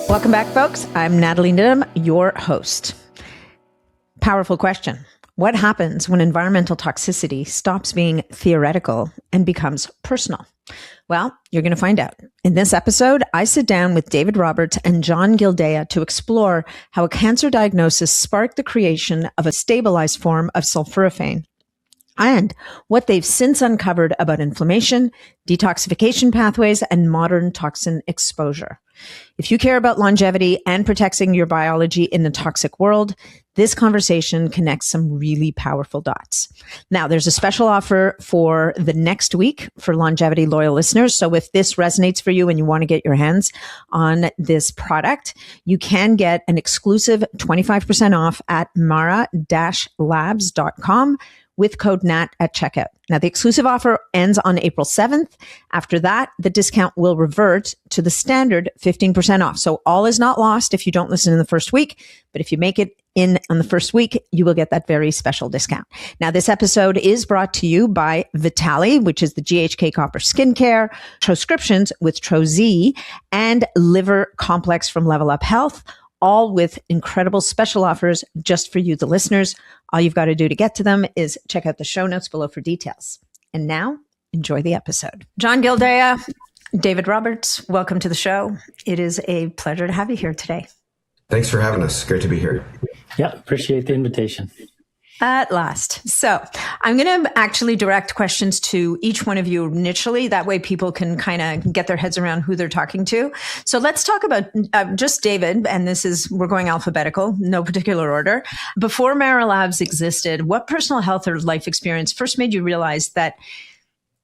Welcome back, folks. I'm Natalie Nidham, your host. Powerful question. What happens when environmental toxicity stops being theoretical and becomes personal? Well, you're going to find out. In this episode, I sit down with David Roberts and John Gildea to explore how a cancer diagnosis sparked the creation of a stabilized form of sulforaphane, and what they've since uncovered about inflammation, detoxification pathways, and modern toxin exposure. If you care about longevity and protecting your biology in the toxic world, this conversation connects some really powerful dots. Now, there's a special offer for the next week for longevity loyal listeners. So if this resonates for you and you want to get your hands on this product, you can get an exclusive 25% off at mara-labs.com with code NAT at checkout. Now, the exclusive offer ends on April 7th. After that, the discount will revert to the standard 15% off. So all is not lost if you don't listen in the first week, but if you make it in on the first week, you will get that very special discount. Now, this episode is brought to you by Vitali, which is the GHK Copper Skincare, Proscriptions with Troz, and Liver Complex from Level Up Health, all with incredible special offers just for you, the listeners. All you've got to do to get to them is check out the show notes below for details. And now, enjoy the episode. John Gildea, David Roberts, welcome to the show. It is a pleasure to have you here today. Thanks for having us. Great to be here. Yeah, appreciate the invitation. At last. So I'm going to actually direct questions to each one of you initially. That way people can kind of get their heads around who they're talking to. So let's talk about just David. And we're going alphabetical, no particular order. Before Mara Labs existed, what personal health or life experience first made you realize that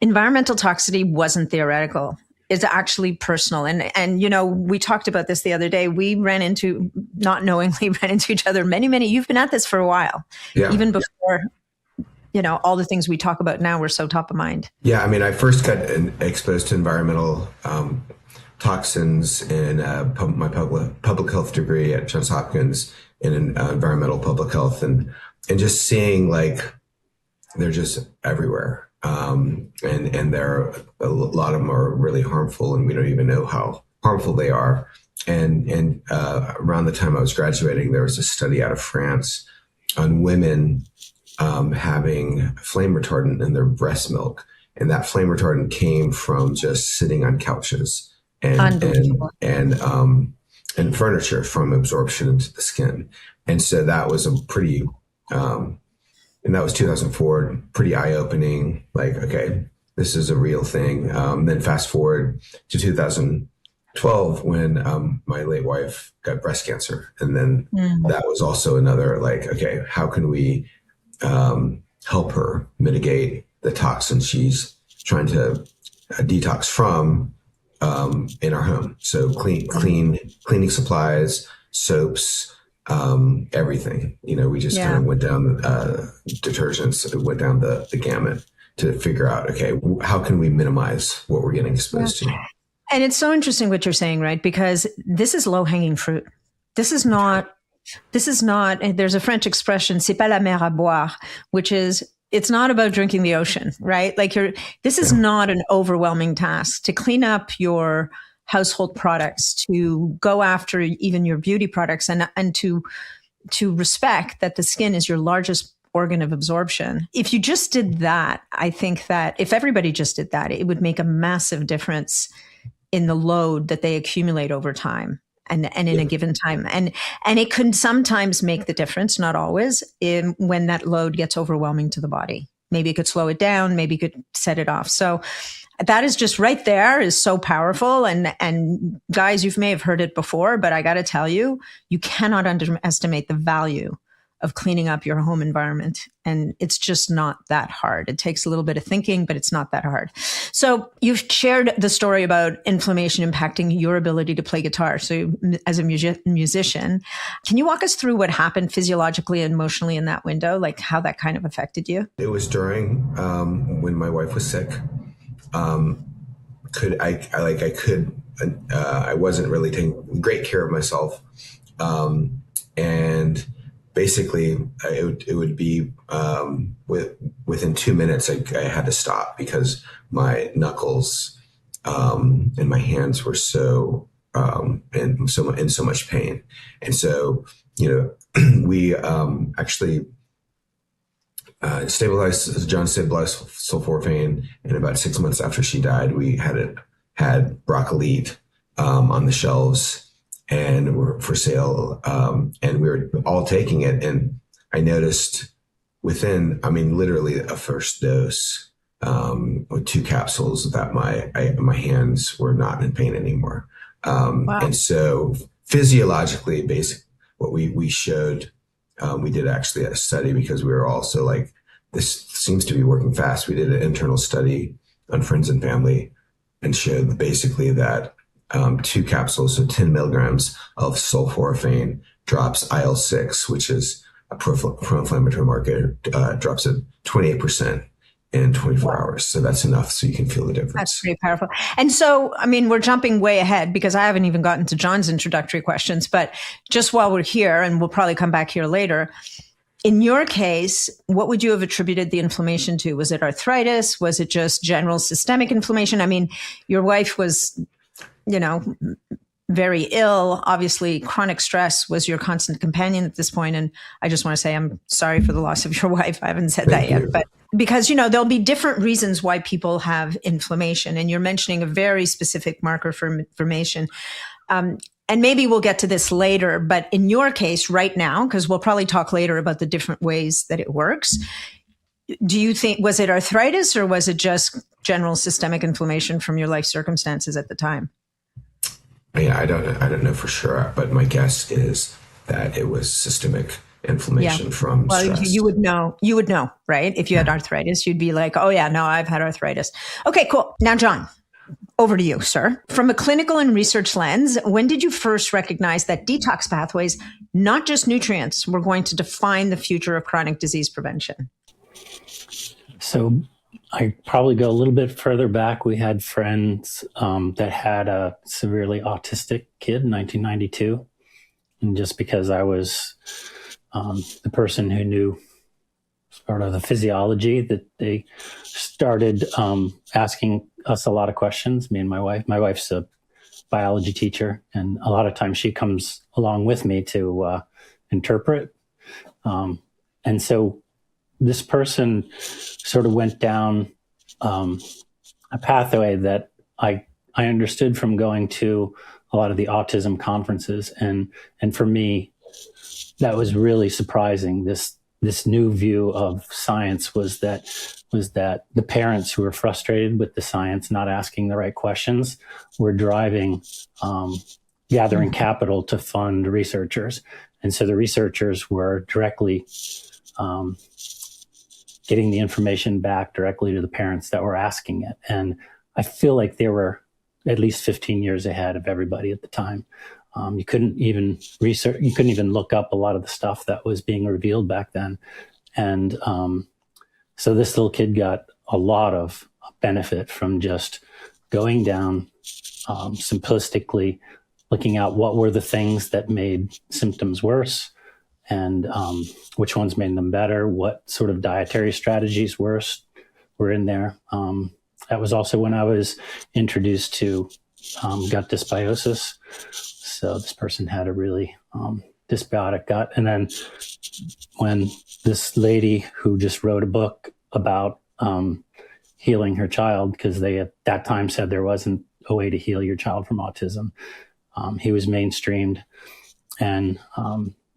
environmental toxicity wasn't theoretical? It's actually personal. And, you know, we talked about this the other day. We not knowingly ran into each other many, you've been at this for a while, even before, you know, all the things we talk about now were so top of mind. Yeah. I mean, I first got exposed to environmental toxins in my public health degree at Johns Hopkins in environmental public health, and just seeing like they're just everywhere. And there are a lot of them are really harmful, and we don't even know how harmful they are. And around the time I was graduating, there was a study out of France on women having flame retardant in their breast milk, and that flame retardant came from just sitting on couches and furniture from absorption into the skin. And so that was a pretty and that was 2004, pretty eye-opening, like, okay, this is a real thing. Then fast forward to 2012 when my late wife got breast cancer. And then that was also another, like, okay, how can we help her mitigate the toxins she's trying to detox from in our home? So cleaning supplies, soaps, everything, you know, we just kind of went down detergents, went down the gamut to figure out, okay, how can we minimize what we're getting exposed to? And it's so interesting what you're saying, right? Because this is low hanging fruit. This is not, there's a French expression, c'est pas la mer à boire, which is, it's not about drinking the ocean, right? Like this is not an overwhelming task to clean up your household products, to go after even your beauty products, and to respect that the skin is your largest organ of absorption. If you just did that, I think that if everybody just did that, it would make a massive difference in the load that they accumulate over time and in a given time. And it can sometimes make the difference, not always, when that load gets overwhelming to the body. Maybe it could slow it down, maybe it could set it off. So that is just right there is so powerful. And guys, you may have heard it before, but I got to tell you, you cannot underestimate the value of cleaning up your home environment. And it's just not that hard. It takes a little bit of thinking, but it's not that hard. So you've shared the story about inflammation impacting your ability to play guitar. So as a musician, can you walk us through what happened physiologically and emotionally in that window, like how that kind of affected you? It was during when my wife was sick. I wasn't really taking great care of myself. And basically it would be, within 2 minutes, I had to stop because my knuckles, and my hands were so, and in so much pain. And so, we actually John stabilized sulforaphane, and about 6 months after she died, we had Broccolite on the shelves and were for sale, and we were all taking it. And I noticed within, literally a first dose, with 2 capsules, that my hands were not in pain anymore. Wow. And so physiologically, what we showed, we did actually a study, because we were also like, this seems to be working fast. We did an internal study on friends and family and showed basically that 2 capsules, so 10 milligrams of sulforaphane drops IL-6, which is a pro-inflammatory marker, drops it 28% in 24 hours. So that's enough so you can feel the difference. That's pretty powerful. And so, we're jumping way ahead because I haven't even gotten to John's introductory questions, but just while we're here, and we'll probably come back here later, in your case, what would you have attributed the inflammation to? Was it arthritis? Was it just general systemic inflammation? Your wife was, very ill. Obviously, chronic stress was your constant companion at this point. And I just want to say I'm sorry for the loss of your wife. I haven't said that yet, but because, there'll be different reasons why people have inflammation. And you're mentioning a very specific marker for inflammation. And maybe we'll get to this later, but in your case right now, because we'll probably talk later about the different ways that it works. Do you think, was it arthritis or was it just general systemic inflammation from your life circumstances at the time? Yeah, I don't know for sure, but my guess is that it was systemic inflammation from stress. You would know, right? If you had arthritis, you'd be like, oh yeah, no, I've had arthritis. Okay, cool. Now, John, over to you, sir. From a clinical and research lens, when did you first recognize that detox pathways, not just nutrients, were going to define the future of chronic disease prevention? So I probably go a little bit further back. We had friends that had a severely autistic kid in 1992. And just because I was the person who knew sort of the physiology, that they started asking us a lot of questions, me and my wife. My wife's a biology teacher, and a lot of times she comes along with me to interpret. And so this person sort of went down a pathway that I understood from going to a lot of the autism conferences. And for me, that was really surprising. This new view of science was that the parents who were frustrated with the science, not asking the right questions, were driving, gathering capital to fund researchers. And so the researchers were directly getting the information back directly to the parents that were asking it. And I feel like they were at least 15 years ahead of everybody at the time. You couldn't even research, you couldn't even look up a lot of the stuff that was being revealed back then. And so this little kid got a lot of benefit from just going down, simplistically looking at what were the things that made symptoms worse, and which ones made them better, what sort of dietary strategies were in there. That was also when I was introduced to gut dysbiosis. So this person had a really dysbiotic gut. And then when this lady who just wrote a book about healing her child, because they at that time said there wasn't a way to heal your child from autism, he was mainstreamed, and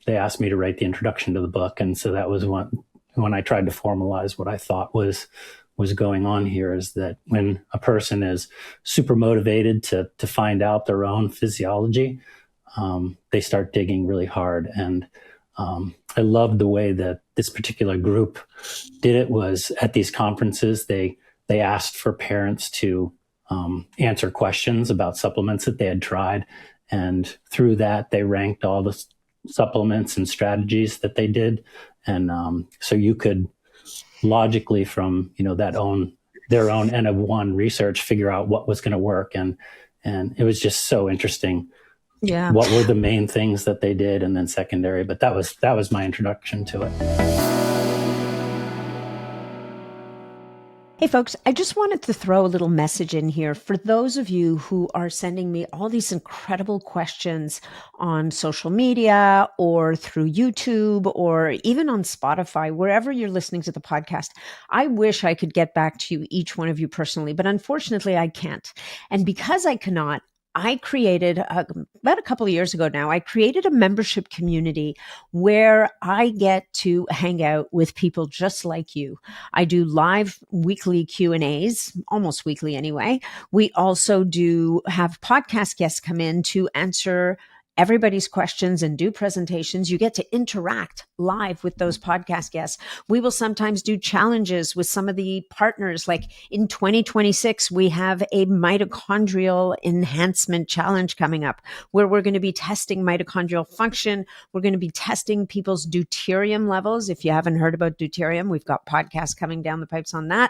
they asked me to write the introduction to the book. And so that was when I tried to formalize what I thought was going on here, is that when a person is super motivated to find out their own physiology, they start digging really hard. And I loved the way that this particular group did it. Was at these conferences, they asked for parents to answer questions about supplements that they had tried. And through that, they ranked all the supplements and strategies that they did. And so you could logically, from their own N of one research, figure out what was going to work. And it was just so interesting. Yeah. What were the main things that they did, and then secondary. But that was my introduction to it. Hey folks, I just wanted to throw a little message in here for those of you who are sending me all these incredible questions on social media or through YouTube or even on Spotify, wherever you're listening to the podcast. I wish I could get back to you, each one of you personally, but unfortunately I can't. And because I cannot, I created about a couple of years ago now, I created a membership community where I get to hang out with people just like you. I do live weekly Q&As, almost weekly anyway. We also do have podcast guests come in to answer everybody's questions and do presentations. You get to interact live with those podcast guests. We will sometimes do challenges with some of the partners. Like in 2026, we have a mitochondrial enhancement challenge coming up where we're going to be testing mitochondrial function. We're going to be testing people's deuterium levels. If you haven't heard about deuterium, we've got podcasts coming down the pipes on that.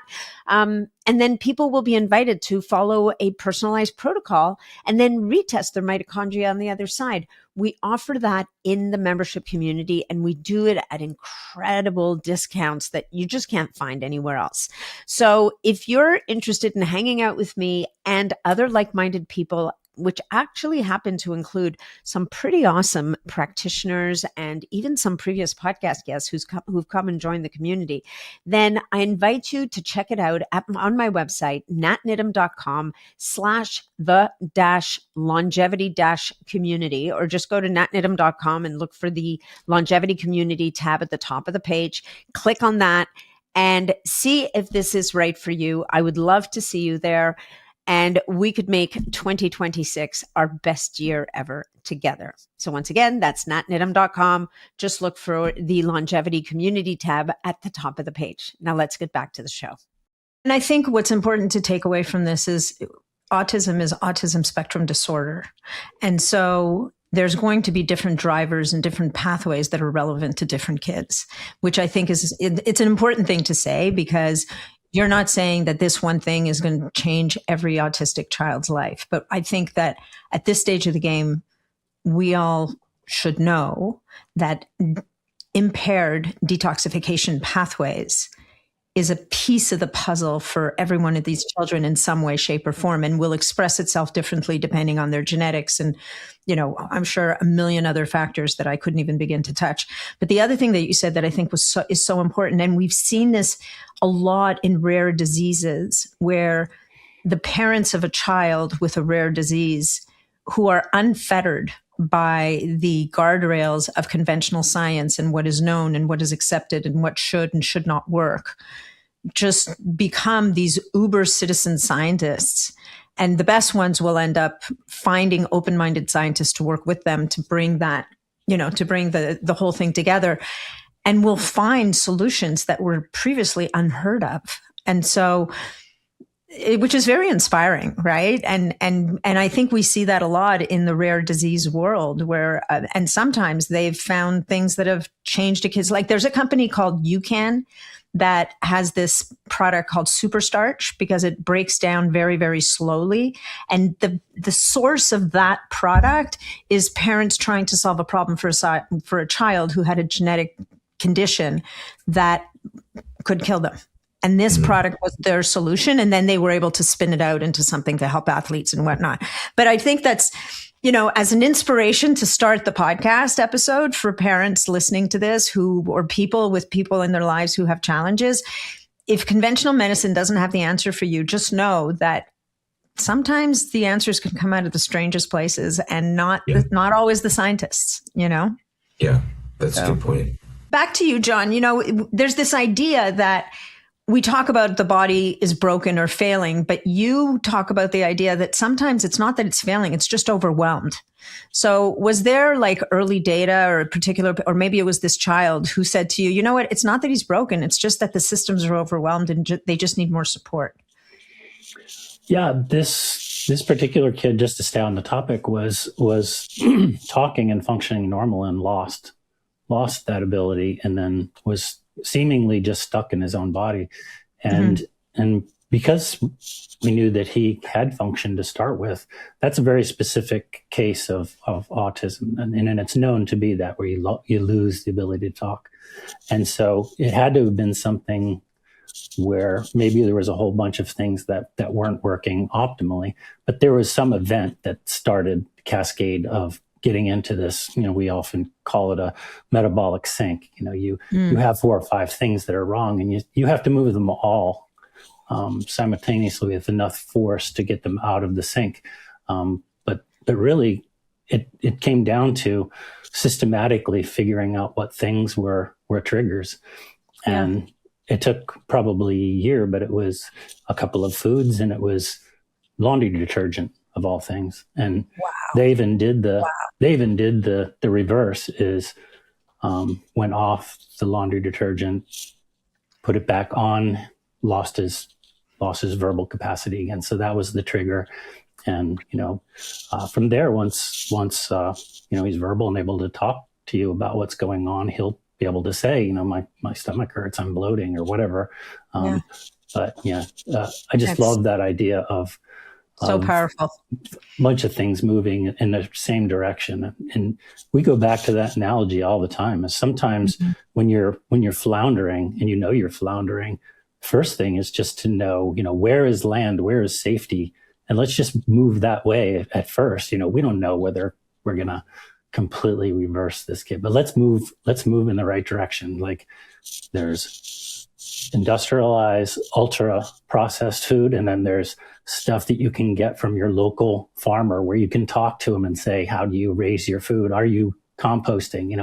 And then people will be invited to follow a personalized protocol and then retest their mitochondria on the other side. We offer that in the membership community, and we do it at incredible discounts that you just can't find anywhere else. So if you're interested in hanging out with me and other like-minded people, which actually happen to include some pretty awesome practitioners and even some previous podcast guests who've come and joined the community, then I invite you to check it out on my website, natnidham.com/the-longevity-community, or just go to natnidham.com and look for the longevity community tab at the top of the page. Click on that and see if this is right for you. I would love to see you there. And we could make 2026 our best year ever together. So once again, that's natnidham.com. Just look for the longevity community tab at the top of the page. Now let's get back to the show. And I think what's important to take away from this is autism spectrum disorder. And so there's going to be different drivers and different pathways that are relevant to different kids, which I think it's an important thing to say, because you're not saying that this one thing is going to change every autistic child's life. But I think that at this stage of the game, we all should know that impaired detoxification pathways is a piece of the puzzle for every one of these children in some way, shape, or form, and will express itself differently depending on their genetics. And, I'm sure a million other factors that I couldn't even begin to touch. But the other thing that you said that I think is so important, and we've seen this a lot in rare diseases, where the parents of a child with a rare disease who are unfettered by the guardrails of conventional science and what is known and what is accepted and what should and should not work, just become these uber citizen scientists. And the best ones will end up finding open-minded scientists to work with them to bring that, to bring the whole thing together, and will find solutions that were previously unheard of. And so, which is very inspiring, right? And I think we see that a lot in the rare disease world, where and sometimes they've found things that have changed a kid's. Like there's a company called UCAN that has this product called Super Starch, because it breaks down very, very slowly. And the source of that product is parents trying to solve a problem for a child who had a genetic condition that could kill them. And this product was their solution. And then they were able to spin it out into something to help athletes and whatnot. But I think that's, as an inspiration to start the podcast episode for parents listening to this or people with people in their lives who have challenges. If conventional medicine doesn't have the answer for you, just know that sometimes the answers can come out of the strangest places and not always the scientists, Yeah, that's a good point. Back to you, John. There's this idea that we talk about the body is broken or failing, but you talk about the idea that sometimes it's not that it's failing, it's just overwhelmed. So was there like early data or maybe it was this child who said to you, you know what, it's not that he's broken, it's just that the systems are overwhelmed and they just need more support? Yeah, this particular kid, just to stay on the topic, was talking and functioning normal and lost that ability, and then was seemingly just stuck in his own body. And because we knew that he had function to start with, that's a very specific case of autism. And it's known to be that, where you lose the ability to talk. And so it had to have been something where maybe there was a whole bunch of things that weren't working optimally, but there was some event that started the cascade of getting into this. We often call it a metabolic sink. You have 4 or 5 things that are wrong, and you have to move them all simultaneously with enough force to get them out of the sink. But really, it came down to systematically figuring out what things were triggers. And it took probably a year, but it was a couple of foods, and it was laundry detergent of all things. And they even did the reverse, is went off the laundry detergent, put it back on, lost his verbal capacity again. So that was the trigger. And, from there, once he's verbal and able to talk to you about what's going on, he'll be able to say, my stomach hurts, I'm bloating or whatever. But I just love that idea of so powerful. A bunch of things moving in the same direction. And we go back to that analogy all the time. Is sometimes when you're floundering and you're floundering, first thing is just to know, where is land, where is safety? And let's just move that way at first. We don't know whether we're going to completely reverse this kid, but let's move in the right direction. Like, there's industrialized, ultra processed food, and then there's stuff that you can get from your local farmer, where you can talk to them and say, how do you raise your food? Are you composting?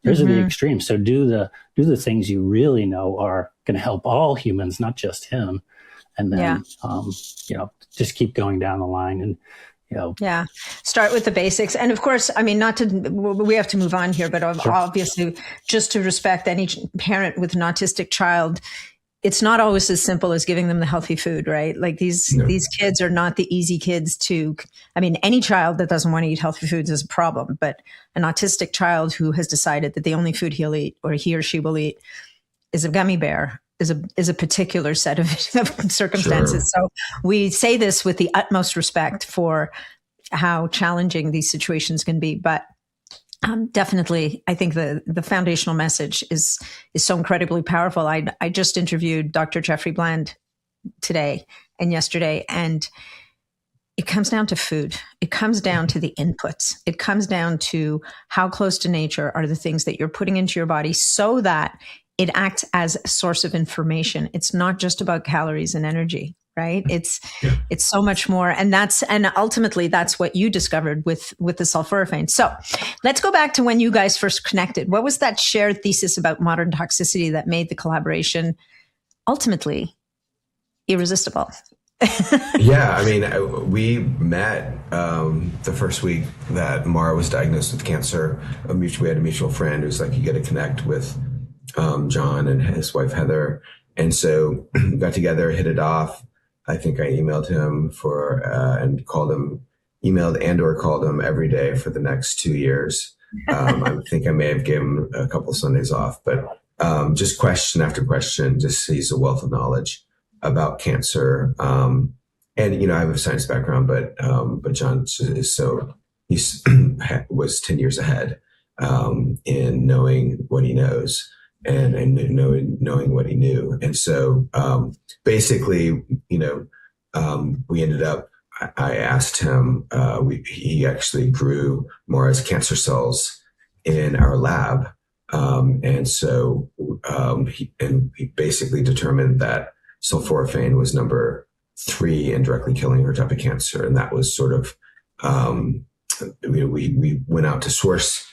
Those are the extremes. So do the things you really know are going to help all humans, not just him. And then, just keep going down the line and, start with the basics. And of course, we have to move on here, but obviously, just to respect any parent with an autistic child, it's not always as simple as giving them the healthy food, right? Like these kids are not the easy kids to, any child that doesn't want to eat healthy foods is a problem, but an autistic child who has decided that the only food he'll eat, or he or she will eat, is a gummy bear, is a particular set of circumstances. Sure. So we say this with the utmost respect for how challenging these situations can be, but definitely, I think the foundational message is so incredibly powerful. I just interviewed Dr. Jeffrey Bland today and yesterday, and it comes down to food. It comes down to the inputs. It comes down to how close to nature are the things that you're putting into your body, so that it acts as a source of information. It's not just about calories and energy, right? It's so much more. And ultimately that's what you discovered with the sulforaphane. So let's go back to when you guys first connected. What was that shared thesis about modern toxicity that made the collaboration ultimately irresistible? We met the first week that Mara was diagnosed with cancer. We had a mutual friend who's like, you got to connect with John and his wife Heather, and so we got together, hit it off. I think I emailed him and called him, or called him every day for the next 2 years. I think I may have given him a couple of Sundays off, but just question after question. Just he's a wealth of knowledge about cancer, and I have a science background, but John is was 10 years ahead in knowing what he knows. And knowing what he knew. And so basically, we ended up, I asked him, he actually grew Mara's cancer cells in our lab. And so he basically determined that sulforaphane was number 3 in directly killing her type of cancer. And that was sort of, we went out to source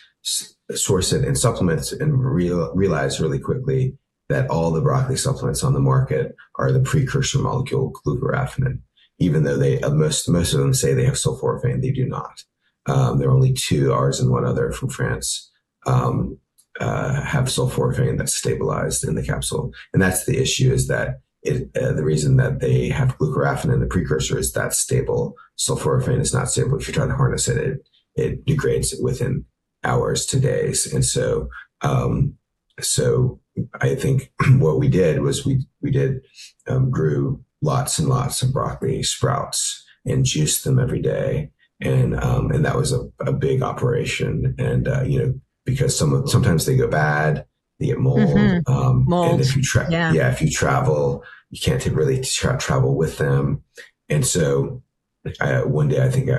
it in supplements and realized really quickly that all the broccoli supplements on the market are the precursor molecule glucoraphanin, even though most of them say they have sulforaphane. They do not. There are only 2, ours and one other from France, have sulforaphane that's stabilized in the capsule. And that's the issue, is that the reason that they have glucoraphanin, the precursor, is that's stable. Sulforaphane is not stable. If you try to harness it, it degrades within hours to days. And so I think what we did was we grew lots and lots of broccoli sprouts and juiced them every day. And that was a big operation. And, because sometimes they go bad they get mold. And Mold. if you Yeah. if you travel, you can't really travel with them. And so one day, I think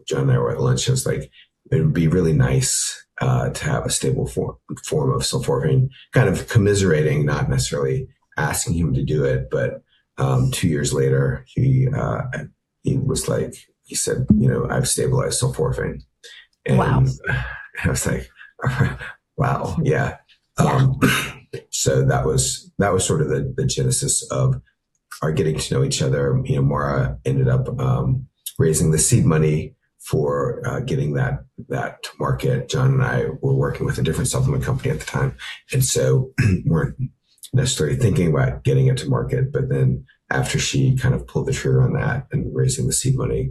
John and I were at lunch. I was like, it would be really nice to have a stable form of sulforaphane, kind of commiserating, not necessarily asking him to do it. But 2 years later, he was like, he said, I've stabilized sulforaphane. And Wow. I was like, wow, yeah. So that was sort of the genesis of our getting to know each other. Mara ended up raising the seed money for getting that to market. John and I were working with a different supplement company at the time, and so weren't necessarily thinking about getting it to market. But then after she kind of pulled the trigger on that and raising the seed money,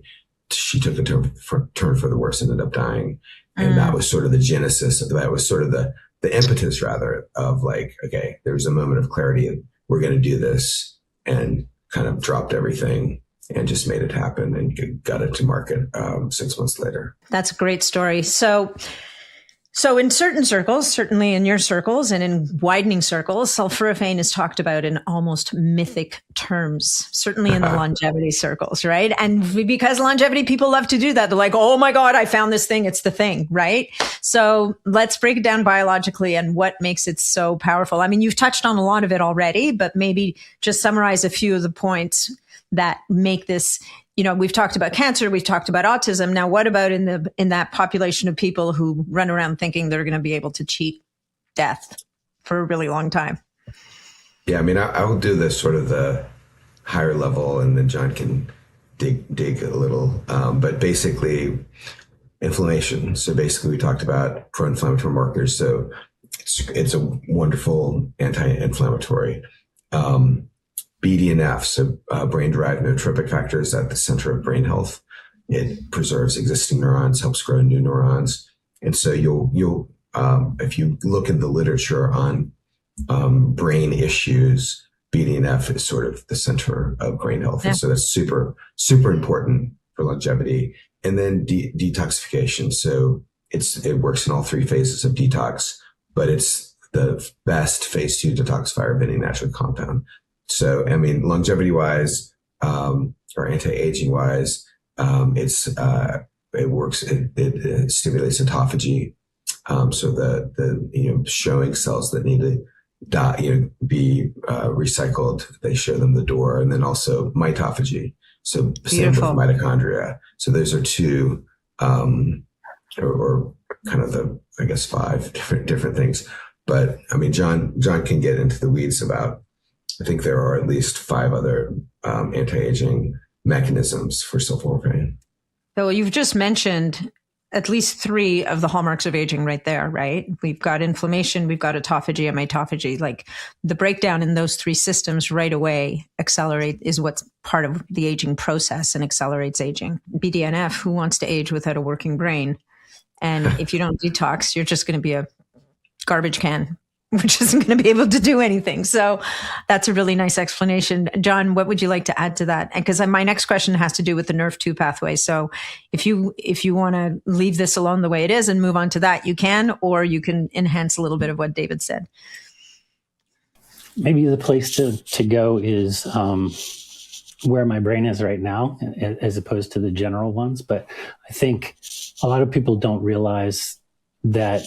she took a turn for the worse, ended up dying. And that was sort of the genesis of that. Was sort of the impetus, rather, of like, okay, there was a moment of clarity and we're going to do this, and kind of dropped everything and just made it happen and got it to market 6 months later. That's a great story. So in certain circles, certainly in your circles and in widening circles, sulforaphane is talked about in almost mythic terms, certainly in the longevity circles, right? And because longevity people love to do that, they're like, oh my God, I found this thing. It's the thing, right? So let's break it down biologically and what makes it so powerful. I mean, you've touched on a lot of it already, but maybe just summarize a few of the points that make this. We've talked about cancer, we've talked about autism. Now, what about in that population of people who run around thinking they're going to be able to cheat death for a really long time? Yeah, I mean, I will do this sort of the higher level, and then John can dig a little. But basically, inflammation. So basically, we talked about pro-inflammatory markers. So it's a wonderful anti-inflammatory. BDNF, so brain-derived neurotrophic factors, at the center of brain health. It preserves existing neurons, helps grow new neurons, and so you'll if you look in the literature on brain issues, BDNF is sort of the center of brain health, and so that's super important for longevity. And then detoxification. So it works in all three phases of detox, but it's the best phase 2 detoxifier of any natural compound. So, I mean, longevity-wise, or anti-aging-wise, it works. It stimulates autophagy. So the showing cells that need to die, be recycled, they show them the door, and then also mitophagy. So same with mitochondria. So those are two, or kind of the, I guess, 5 different things. But I mean, John can get into the weeds about. I think there are at least 5 other anti-aging mechanisms for sulforaphane. So you've just mentioned at least 3 of the hallmarks of aging right there, right? We've got inflammation, we've got autophagy and mitophagy. Like the breakdown in those 3 systems right away is what's part of the aging process and accelerates aging. BDNF, who wants to age without a working brain? And if you don't detox, you're just going to be a garbage can, which isn't going to be able to do anything. So that's a really nice explanation. John, what would you like to add to that? Because my next question has to do with the NRF2 pathway. So if you want to leave this alone the way it is and move on to that, you can, or you can enhance a little bit of what David said. Maybe the place to go is where my brain is right now, as opposed to the general ones. But I think a lot of people don't realize that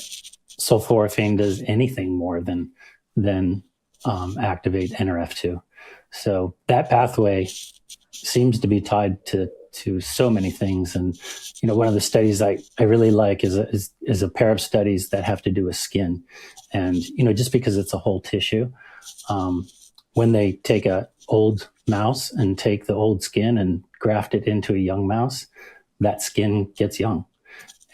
sulforaphane does anything more than activate NRF2. So that pathway seems to be tied to so many things. And one of the studies I really like is a pair of studies that have to do with skin. And just because it's a whole tissue, when they take a old mouse and take the old skin and graft it into a young mouse, that skin gets young.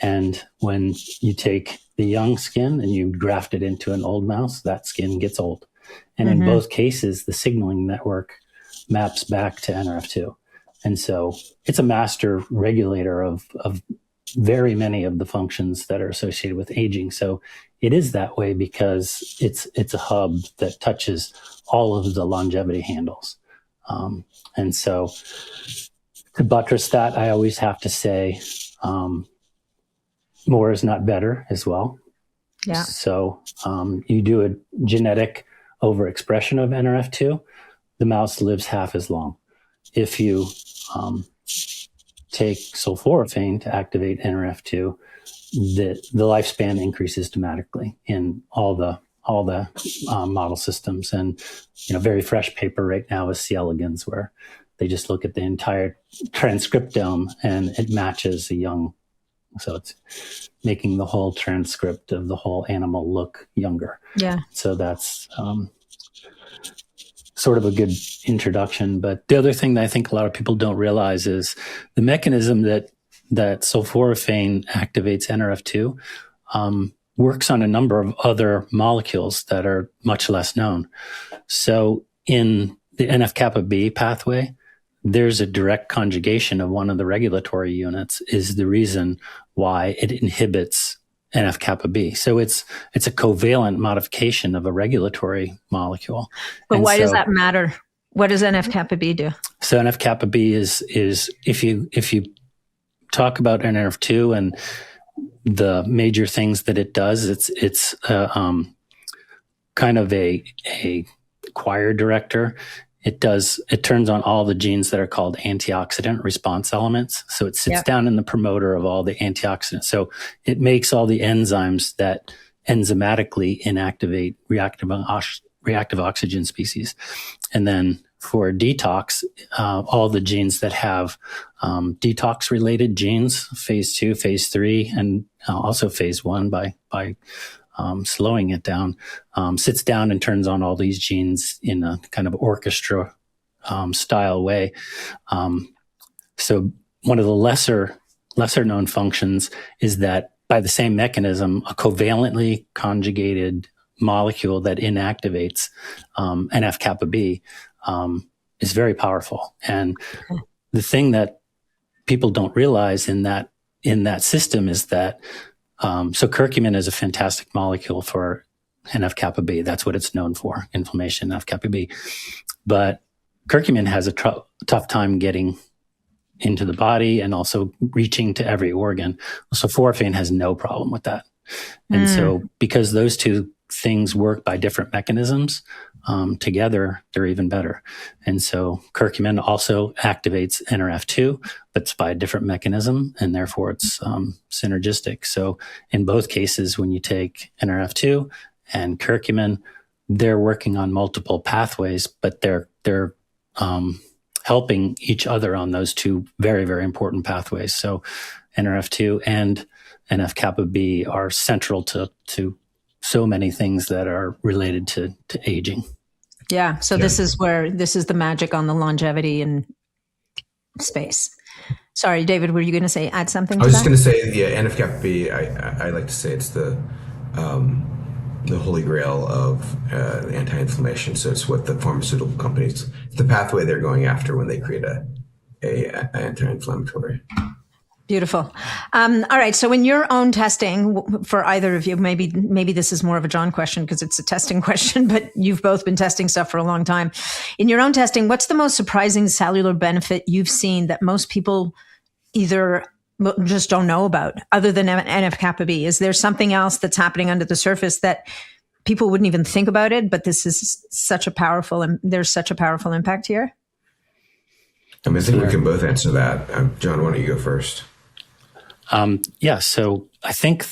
And when you take the young skin and you graft it into an old mouse, that skin gets old. And in both cases, the signaling network maps back to NRF2. And so it's a master regulator of very many of the functions that are associated with aging. So it is that way because it's a hub that touches all of the longevity handles. And so to buttress that, I always have to say, more is not better as well. Yeah. So you do a genetic overexpression of NRF2, the mouse lives half as long. If you take sulforaphane to activate NRF2, the lifespan increases dramatically in all the model systems. And very fresh paper right now is C. elegans, where they just look at the entire transcriptome and it matches a young. So it's making the whole transcript of the whole animal look younger. Yeah. So that's sort of a good introduction. But the other thing that I think a lot of people don't realize is the mechanism that sulforaphane activates NRF2 works on a number of other molecules that are much less known. So in the NF-kappa B pathway, there's a direct conjugation of one of the regulatory units is the reason why it inhibits NF-kappa B. So it's a covalent modification of a regulatory molecule. But why does that matter? What does NF-kappa B do? So NF-kappa B is if you talk about NRF2 and the major things that it does, it's kind of a choir director. It turns on all the genes that are called antioxidant response elements. So it sits down in the promoter of all the antioxidants. So it makes all the enzymes that enzymatically inactivate reactive oxygen species. And then for detox, all the genes that have detox related genes, phase 2, phase 3, and also phase 1 by slowing it down, sits down and turns on all these genes in a kind of orchestra style way. So one of the lesser known functions is that by the same mechanism, a covalently conjugated molecule that inactivates NF-kappa B is very powerful. And the thing that people don't realize in that system is that so curcumin is a fantastic molecule for NF-kappa B. That's what it's known for, inflammation, NF-kappa B. But curcumin has a tough time getting into the body and also reaching to every organ. Sulforaphane has no problem with that. And so because those two things work by different mechanisms, together, they're even better. And so curcumin also activates NRF2, but it's by a different mechanism, and therefore it's synergistic. So in both cases, when you take NRF2 and curcumin, they're working on multiple pathways, but they're helping each other on those two very, very important pathways. So NRF2 and NF-kappa B are central to so many things that are related to aging. Yeah. So this is the magic on the longevity and space. Sorry, David, were you going to add something? I was just going to say, NF-kappa B, I like to say it's the holy grail of anti-inflammation. So it's what the pharmaceutical companies, the pathway they're going after when they create a anti-inflammatory. Beautiful. All right. So in your own testing, for either of you, maybe this is more of a John question because it's a testing question, but you've both been testing stuff for a long time. In your own testing, what's the most surprising cellular benefit you've seen that most people either just don't know about other than NF-kappa B? Is there something else that's happening under the surface that people wouldn't even think about it, but this is there's such a powerful impact here? I think we can both answer that. John, why don't you go first? So I think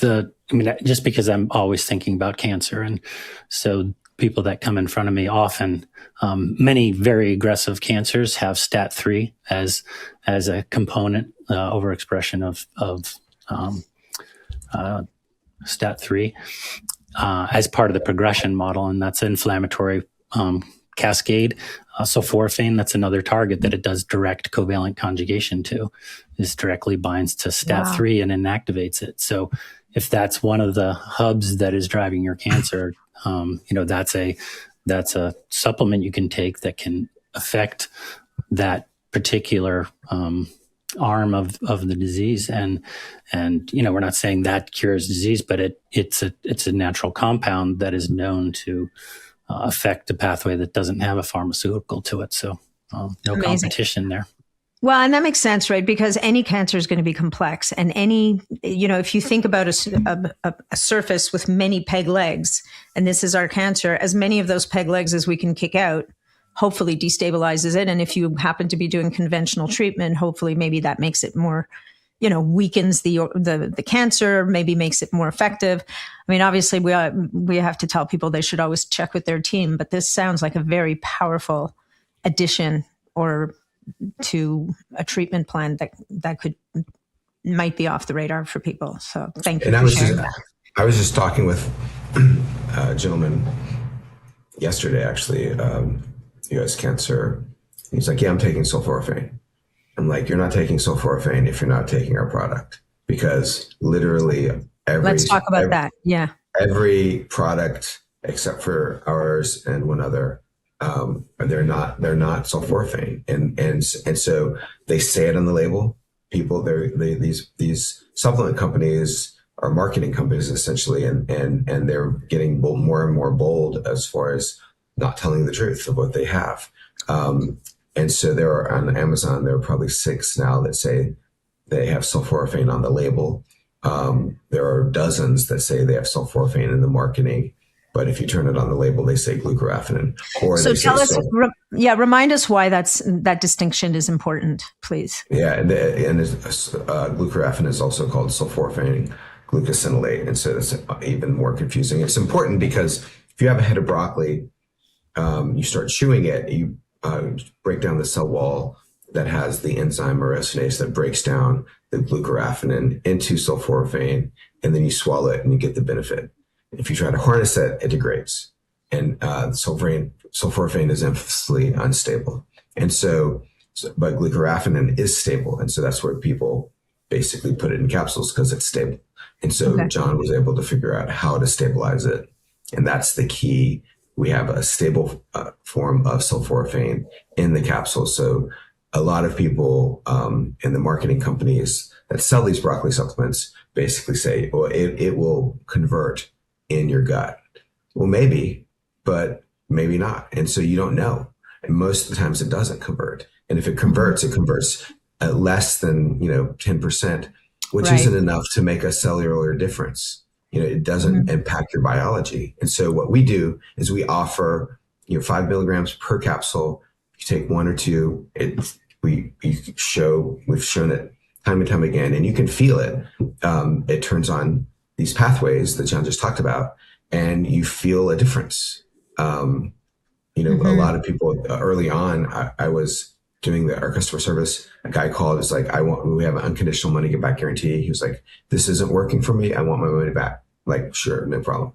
just because I'm always thinking about cancer, and so people that come in front of me often, many very aggressive cancers have STAT3 as a component, overexpression of STAT3 as part of the progression model, and that's an inflammatory cascade. Sulforaphane, that's another target that it does direct covalent conjugation to, is directly binds to STAT3 and inactivates it. So if that's one of the hubs that is driving your cancer, that's a supplement you can take that can affect that particular arm of the disease. And we're not saying that cures disease, but it's a natural compound that is known to affect a pathway that doesn't have a pharmaceutical to it. So no Amazing. competition there. Well, and that makes sense, right? Because any cancer is going to be complex. And any, if you think about a surface with many peg legs, and this is our cancer, as many of those peg legs as we can kick out, hopefully destabilizes it. And if you happen to be doing conventional treatment, hopefully maybe that makes it more, weakens the cancer, maybe makes it more effective. I mean, obviously we have to tell people they should always check with their team, but this sounds like a very powerful addition or to a treatment plan that might be off the radar for people. So thank you for sharing that. I was just talking with a gentleman yesterday, actually, US cancer. He's like, yeah, I'm taking sulforaphane. I'm like, you're not taking sulforaphane if you're not taking our product, because literally let's talk about that. Yeah. Every product except for ours and one other, they're not sulforaphane, and so they say it on the label. People, these supplement companies are marketing companies essentially, and they're getting more and more bold as far as not telling the truth of what they have. And so there are on Amazon, there are probably 6 now that say they have sulforaphane on the label. There are dozens that say they have sulforaphane in the marketing. But if you turn it on the label, they say glucoraphanin. So tell us, remind us why that distinction is important, please. Yeah, and glucoraphanin is also called sulforaphane glucosinolate, and so that's even more confusing. It's important because if you have a head of broccoli, you start chewing it, you break down the cell wall that has the enzyme urosinase that breaks down the glucoraphanin into sulforaphane, and then you swallow it and you get the benefit. If you try to harness it, it degrades. And sulforaphane is infamously unstable. And but glucoraphanin is stable. And so that's where people basically put it in capsules because it's stable. And so John was able to figure out how to stabilize it. And that's the key. We have a stable form of sulforaphane in the capsule. So a lot of people in the marketing companies that sell these broccoli supplements basically say, well, it will convert in your gut. Well, maybe, but maybe not. And so you don't know. And most of the times it doesn't convert. And if it converts at less than, 10%, which isn't enough to make a cellular difference. It doesn't impact your biology. And so what we do is we offer, 5 milligrams per capsule. You take 1 or 2, we've shown it time and time again, and you can feel it. It turns on these pathways that John just talked about, and you feel a difference. A lot of people early on, I was doing our customer service. A guy called, was like, we have an unconditional money get back guarantee. He was like, this isn't working for me. I want my money back. Like, sure, no problem.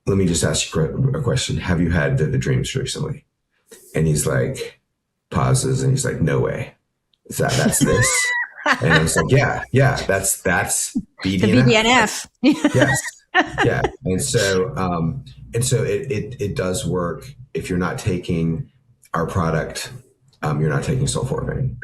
Let me just ask you a question. Have you had vivid dreams recently? And he's like, pauses, and he's like, no way. That's this? And I was like, yeah, that's BDNF. The BDNF. Yes. Yeah. And so it does work. If you're not taking our product, you're not taking sulforaphane.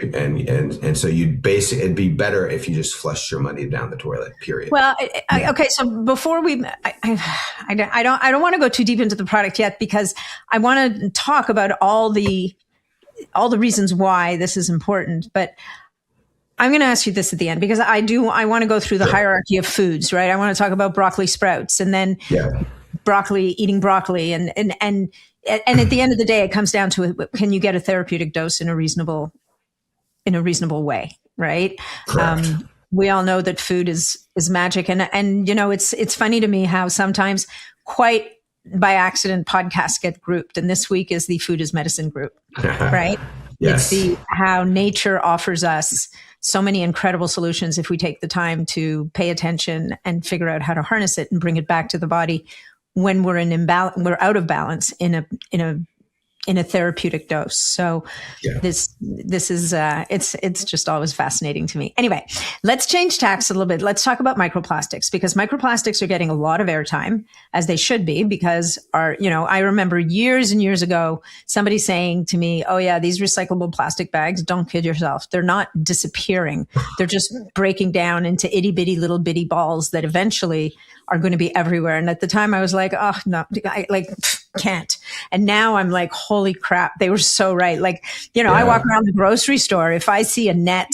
And so it'd be better if you just flushed your money down the toilet, period. Well, okay. So before I don't want to go too deep into the product yet, because I want to talk about all the reasons why this is important, but I'm going to ask you this at the end, because I want to go through the hierarchy of foods, right? I want to talk about broccoli sprouts, and then eating broccoli. And at the end of the day, it comes down to, can you get a therapeutic dose in a reasonable way, right? We all know that food is magic. And it's funny to me how sometimes quite by accident podcasts get grouped. And this week is the Food is Medicine group, right? Yes. It's how nature offers us so many incredible solutions if we take the time to pay attention and figure out how to harness it and bring it back to the body when we're we're out of balance in a therapeutic dose. So this is it's just always fascinating to me. Anyway, let's change tacks a little bit. Let's talk about microplastics, because microplastics are getting a lot of airtime, as they should be, because I remember years and years ago somebody saying to me, oh yeah, these recyclable plastic bags, don't kid yourself, they're not disappearing. They're just breaking down into itty bitty little bitty balls that eventually are going to be everywhere. And at the time I was like, oh no, can't. And now I'm like, holy crap, they were so right. Like, you know, I walk around the grocery store. If I see a net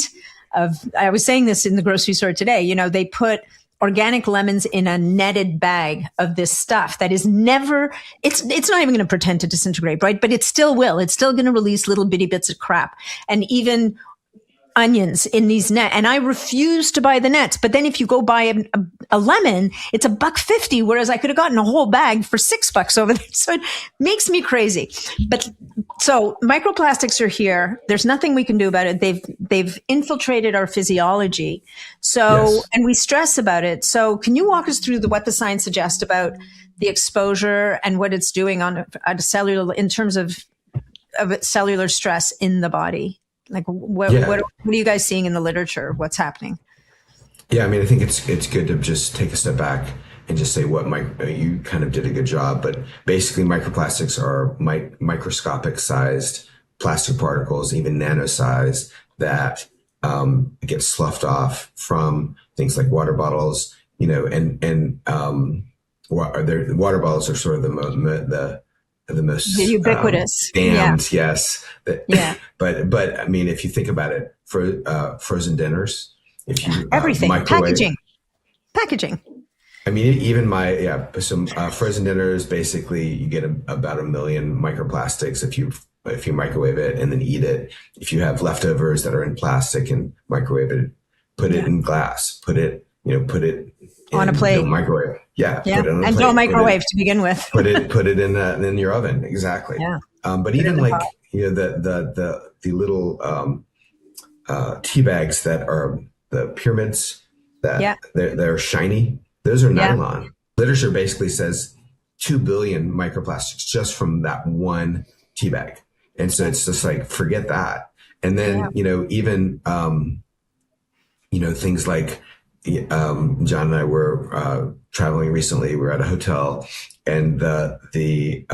I was saying this in the grocery store today, you know, they put organic lemons in a netted bag of this stuff that is never, it's not even going to pretend to disintegrate, right? But it still will. It's still going to release little bitty bits of crap. And even onions in these nets, and I refuse to buy the nets. But then if you go buy a lemon, it's $1.50, whereas I could have gotten a whole bag for $6 over there. So it makes me crazy. But so microplastics are here. There's nothing we can do about it. They've infiltrated our physiology. So, and we stress about it. So can you walk us through what the science suggests about the exposure and what it's doing on a cellular, in terms of cellular stress in the body? Like, what are you guys seeing in the literature? What's happening? Yeah, I mean, I think it's good to just take a step back and just say you kind of did a good job. But basically, microplastics are microscopic sized plastic particles, even nano-sized, that get sloughed off from things like water bottles. You know, and water bottles are sort of the most ubiquitous, damned, yes. But I mean, if you think about it, for frozen dinners, if you everything packaging. I mean, even some frozen dinners, basically, you get about 1 million microplastics if you microwave it and then eat it. If you have leftovers that are in plastic and microwave it, put it in glass, put it on a plate, microwave. Yeah. Put it on a plate. Don't microwave to begin with. put it in your oven. Exactly. Yeah. But even like, you know, the little tea bags that are the pyramids that they're shiny. Those are nylon. Literature basically says 2 billion microplastics just from that one tea bag. And so it's just like, forget that. And then, you know, even, you know, things like, John and I were traveling recently. We were at a hotel, and the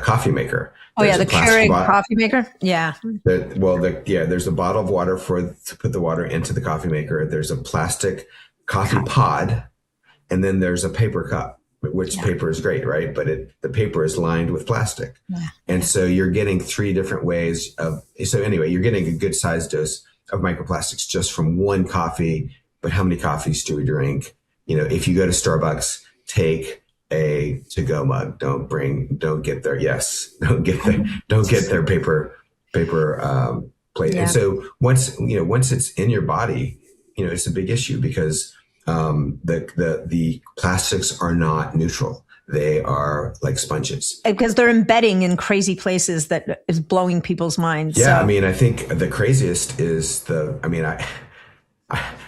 coffee maker. Oh yeah, the Keurig coffee maker. Yeah. There's a bottle of water to put the water into the coffee maker. There's a plastic coffee pod, and then there's a paper cup, which paper is great, right? But the paper is lined with plastic, and so you're getting 3 different ways of. So anyway, you're getting a good sized dose of microplastics just from one coffee. But how many coffees do we drink? You know, if you go to Starbucks, take a to-go mug. Don't get their paper plate. Yeah. And so once it's in your body, you know, it's a big issue because the plastics are not neutral. They are like sponges. Because they're embedding in crazy places that is blowing people's minds. Yeah, so. I mean, I think the craziest is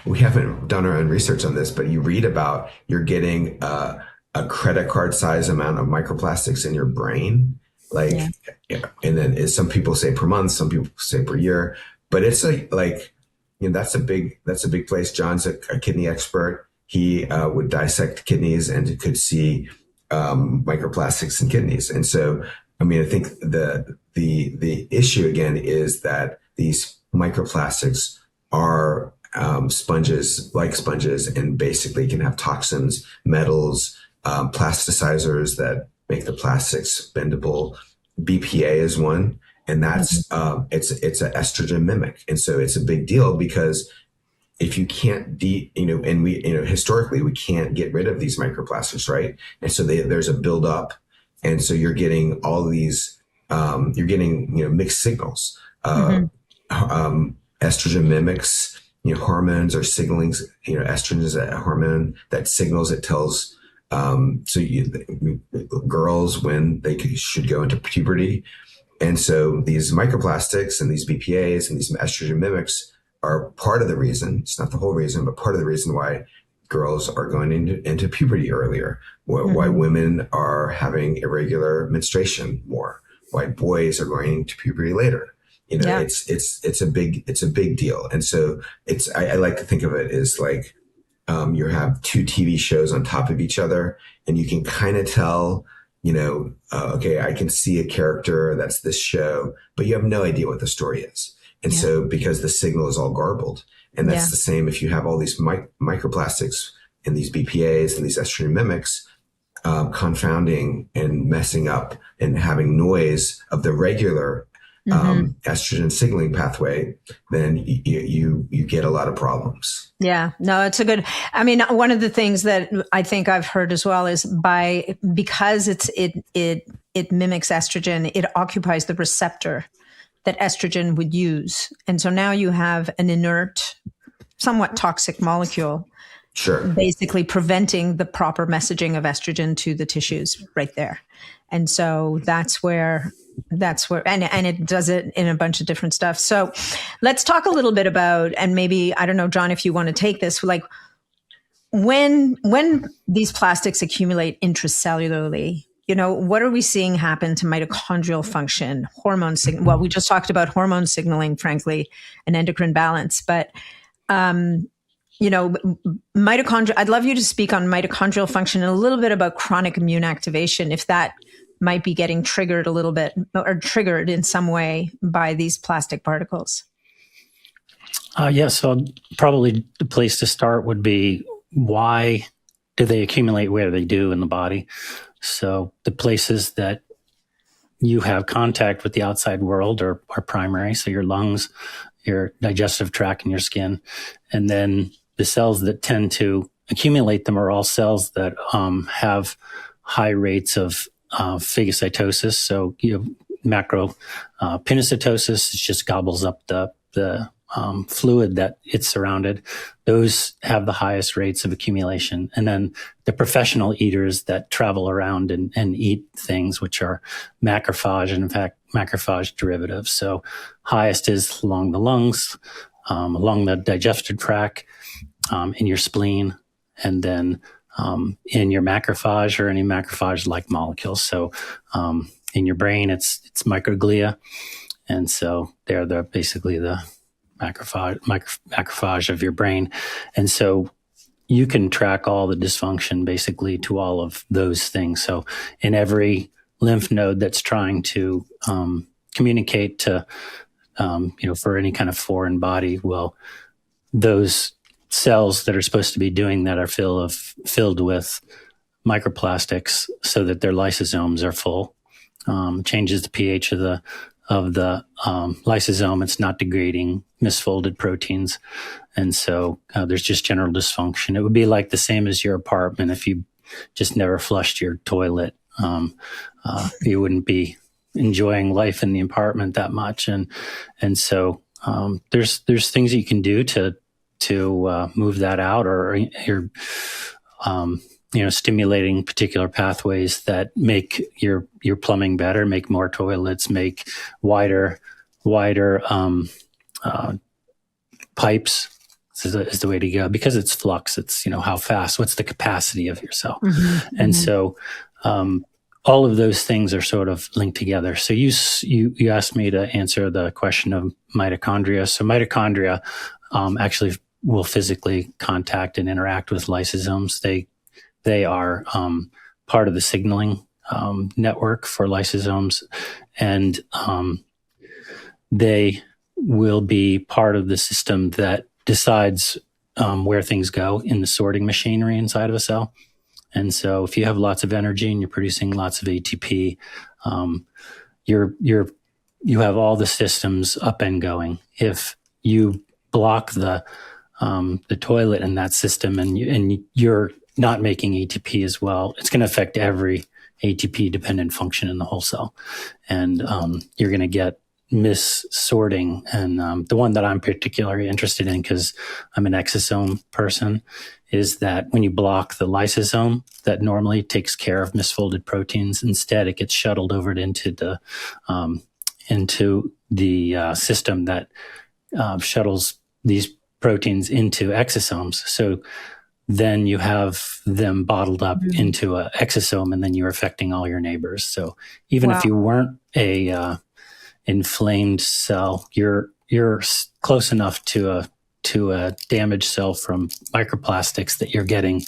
we haven't done our own research on this, but you read about you're getting a credit card size amount of microplastics in your brain. Like, and then some people say per month, some people say per year, but it's like, you know, that's a big place. John's a kidney expert. He would dissect kidneys and could see microplastics in kidneys. And so, I mean, I think the issue again is that these microplastics are sponges, and basically can have toxins, metals, plasticizers that make the plastics bendable. BPA is one, and that's it's an estrogen mimic, and so it's a big deal because if you can't historically we can't get rid of these microplastics, right? And so there's a buildup, and so you're getting all these mixed signals. Estrogen mimics. You know, hormones are signaling, you know, estrogen is a hormone that signals, it tells, girls when they should go into puberty. And so these microplastics and these BPAs and these estrogen mimics are part of the reason, it's not the whole reason, but part of the reason why girls are going into puberty earlier, why women are having irregular menstruation more, why boys are going into puberty later. You know, it's a big deal. And so I like to think of it as like, you have 2 TV shows on top of each other and you can kind of tell, you know, okay, I can see a character that's this show, but you have no idea what the story is. And so because the signal is all garbled, and that's the same if you have all these microplastics and these BPAs and these estrogen mimics, confounding and messing up and having noise of the regular estrogen signaling pathway, then you get a lot of problems. Yeah, no, it's a good. I mean, one of the things that I think I've heard as well is because it mimics estrogen, it occupies the receptor that estrogen would use, and so now you have an inert, somewhat toxic molecule. Sure. Basically preventing the proper messaging of estrogen to the tissues right there. And so that's where, and it does it in a bunch of different stuff. So let's talk a little bit about, and maybe, I don't know, John, if you want to take this, like when these plastics accumulate intracellularly, what are we seeing happen to mitochondrial function, hormone signal? Well, we just talked about hormone signaling, frankly, and endocrine balance, but, mitochondria, I'd love you to speak on mitochondrial function and a little bit about chronic immune activation, if that might be getting triggered a little bit or triggered in some way by these plastic particles. So probably the place to start would be, why do they accumulate where they do in the body? So the places that you have contact with the outside world are primary. So your lungs, your digestive tract, and your skin. And then the cells that tend to accumulate them are all cells that have high rates of phagocytosis. So you have macro pinocytosis, it just gobbles up the fluid that it's surrounded. Those have the highest rates of accumulation. And then the professional eaters that travel around and eat things, which are macrophage, and in fact, macrophage derivatives. So highest is along the lungs, along the digestive tract, in your spleen, and then in your macrophage or any macrophage-like molecules. So in your brain, it's microglia, and so they're basically the macrophage of your brain. And so you can track all the dysfunction basically to all of those things. So in every lymph node that's trying to communicate to, for any kind of foreign body, well, those cells that are supposed to be doing that are filled with microplastics so that their lysosomes are full. Changes the pH of the lysosome. It's not degrading misfolded proteins. And so there's just general dysfunction. It would be like the same as your apartment. If you just never flushed your toilet, you wouldn't be enjoying life in the apartment that much. And so there's things that you can do to move that out, or you're stimulating particular pathways that make your plumbing better, make more toilets, make wider pipes is the way to go, because it's flux. It's, how fast, what's the capacity of your cell. And so all of those things are sort of linked together. So you asked me to answer the question of mitochondria. So mitochondria actually will physically contact and interact with lysosomes. They are part of the signaling network for lysosomes, and they will be part of the system that decides where things go in the sorting machinery inside of a cell. And so if you have lots of energy and you're producing lots of ATP, you have all the systems up and going. If you block the toilet in that system and you're not making ATP as well, it's going to affect every ATP dependent function in the whole cell. And you're going to get missorting. And the one that I'm particularly interested in, because I'm an exosome person, is that when you block the lysosome that normally takes care of misfolded proteins, instead it gets shuttled over into the system that shuttles these proteins into exosomes. So then you have them bottled up into an exosome, and then you're affecting all your neighbors. So even if you weren't a inflamed cell, you're close enough to a damaged cell from microplastics that you're getting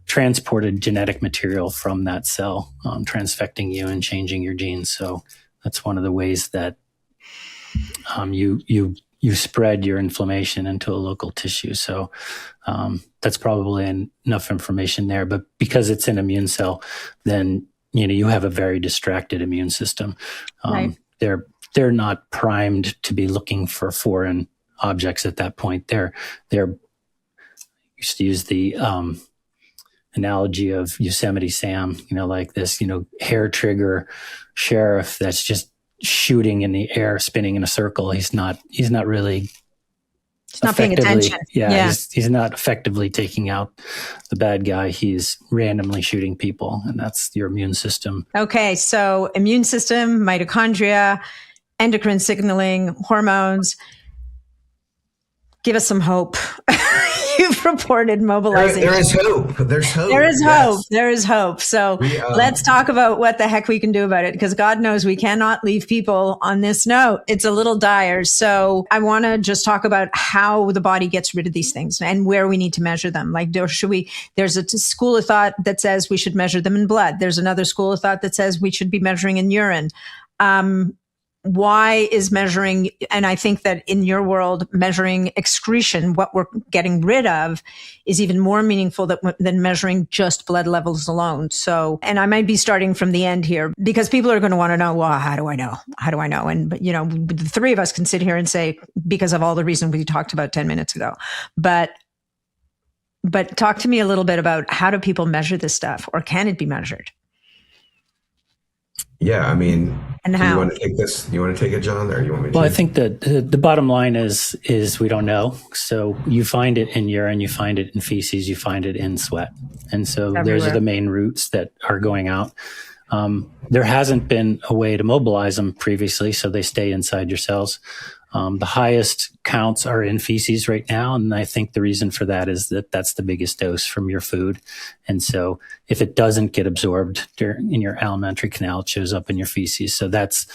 transported genetic material from that cell, transfecting you and changing your genes. So that's one of the ways that you you spread your inflammation into a local tissue. So that's probably enough information there. But because it's an immune cell, then you have a very distracted immune system. Right. They're not primed to be looking for foreign objects at that point. They're used to use the analogy of Yosemite Sam, like this, hair trigger sheriff that's just shooting in the air, spinning in a circle. He's not really. He's not paying attention. Yeah. He's not effectively taking out the bad guy. He's randomly shooting people, and that's your immune system. Okay, so immune system, mitochondria, endocrine signaling, hormones. Give us some hope. You've reported mobilization. There is hope. There's hope. There is hope. There is hope. So let's talk about what the heck we can do about it, because God knows we cannot leave people on this note. It's a little dire. So I want to just talk about how the body gets rid of these things and where we need to measure them. Like, there's a school of thought that says we should measure them in blood. There's another school of thought that says we should be measuring in urine. Why is measuring, and I think that in your world, measuring excretion, what we're getting rid of, is even more meaningful than measuring just blood levels alone. So, and I might be starting from the end here, because people are going to want to know, well, how do I know? How do I know? And, the three of us can sit here and say, because of all the reasons we talked about 10 minutes ago. But talk to me a little bit about, how do people measure this stuff, or can it be measured? Yeah, and how? You want to take this? You want to take it, John, or you want me to? Well, I think that the bottom line is we don't know. So you find it in urine, you find it in feces, you find it in sweat, and so those are the main routes that are going out. There hasn't been a way to mobilize them previously, so they stay inside your cells. The highest counts are in feces right now, and I think the reason for that is that that's the biggest dose from your food. And so if it doesn't get absorbed in your alimentary canal, it shows up in your feces. So that's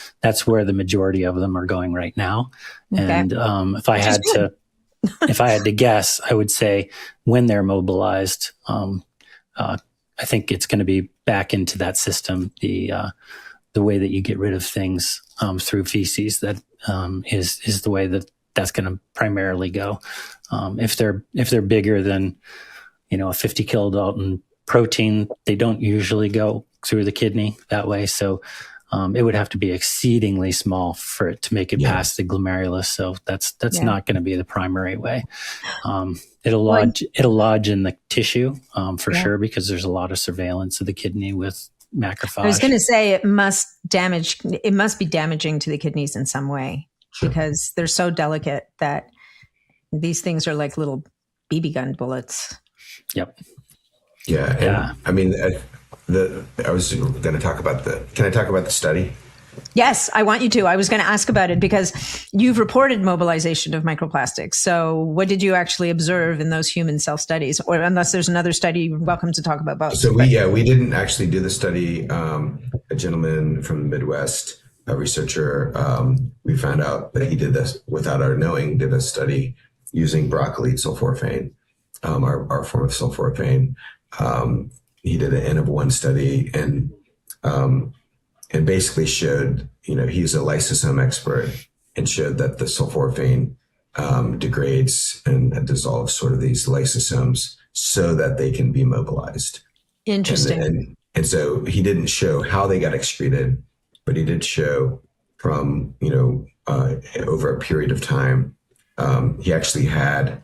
where the majority of them are going right now. Okay. And if I had to guess, I would say when they're mobilized, I think it's going to be back into that system, the way that you get rid of things through feces. That is the way that's going to primarily go. If they're bigger than a 50 kilodalton protein, they don't usually go through the kidney that way. So it would have to be exceedingly small for it to make it past the glomerulus. So that's not going to be the primary way. It'll lodge in the tissue for sure, because there's a lot of surveillance of the kidney with macrophage. I was going to say it must be damaging to the kidneys in some way, because they're so delicate that these things are like little BB gun bullets. Yep. Yeah. And I was going to talk about can I talk about the study? Yes, I want you to. I was going to ask about it, because you've reported mobilization of microplastics. So what did you actually observe in those human cell studies? Or unless there's another study, you're welcome to talk about both. So we didn't actually do the study. A gentleman from the Midwest, a researcher, we found out that he did this without our knowing, did a study using broccoli sulforaphane, our form of sulforaphane. He did an N of 1 study and basically showed, he's a lysosome expert, and showed that the sulforaphane degrades and dissolves sort of these lysosomes so that they can be mobilized. Interesting. And so he didn't show how they got excreted, but he did show from, over a period of time. He actually had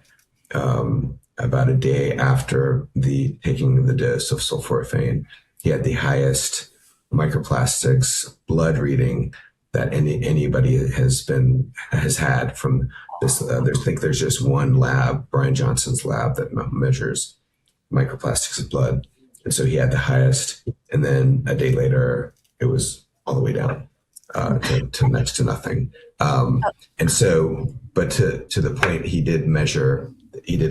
about a day after taking the dose of sulforaphane, he had the highest microplastics blood reading that anybody has had from this. I think there's just one lab, Brian Johnson's lab, that measures microplastics of blood. And so he had the highest. And then a day later, it was all the way down to next to nothing. And so, but to the point, he did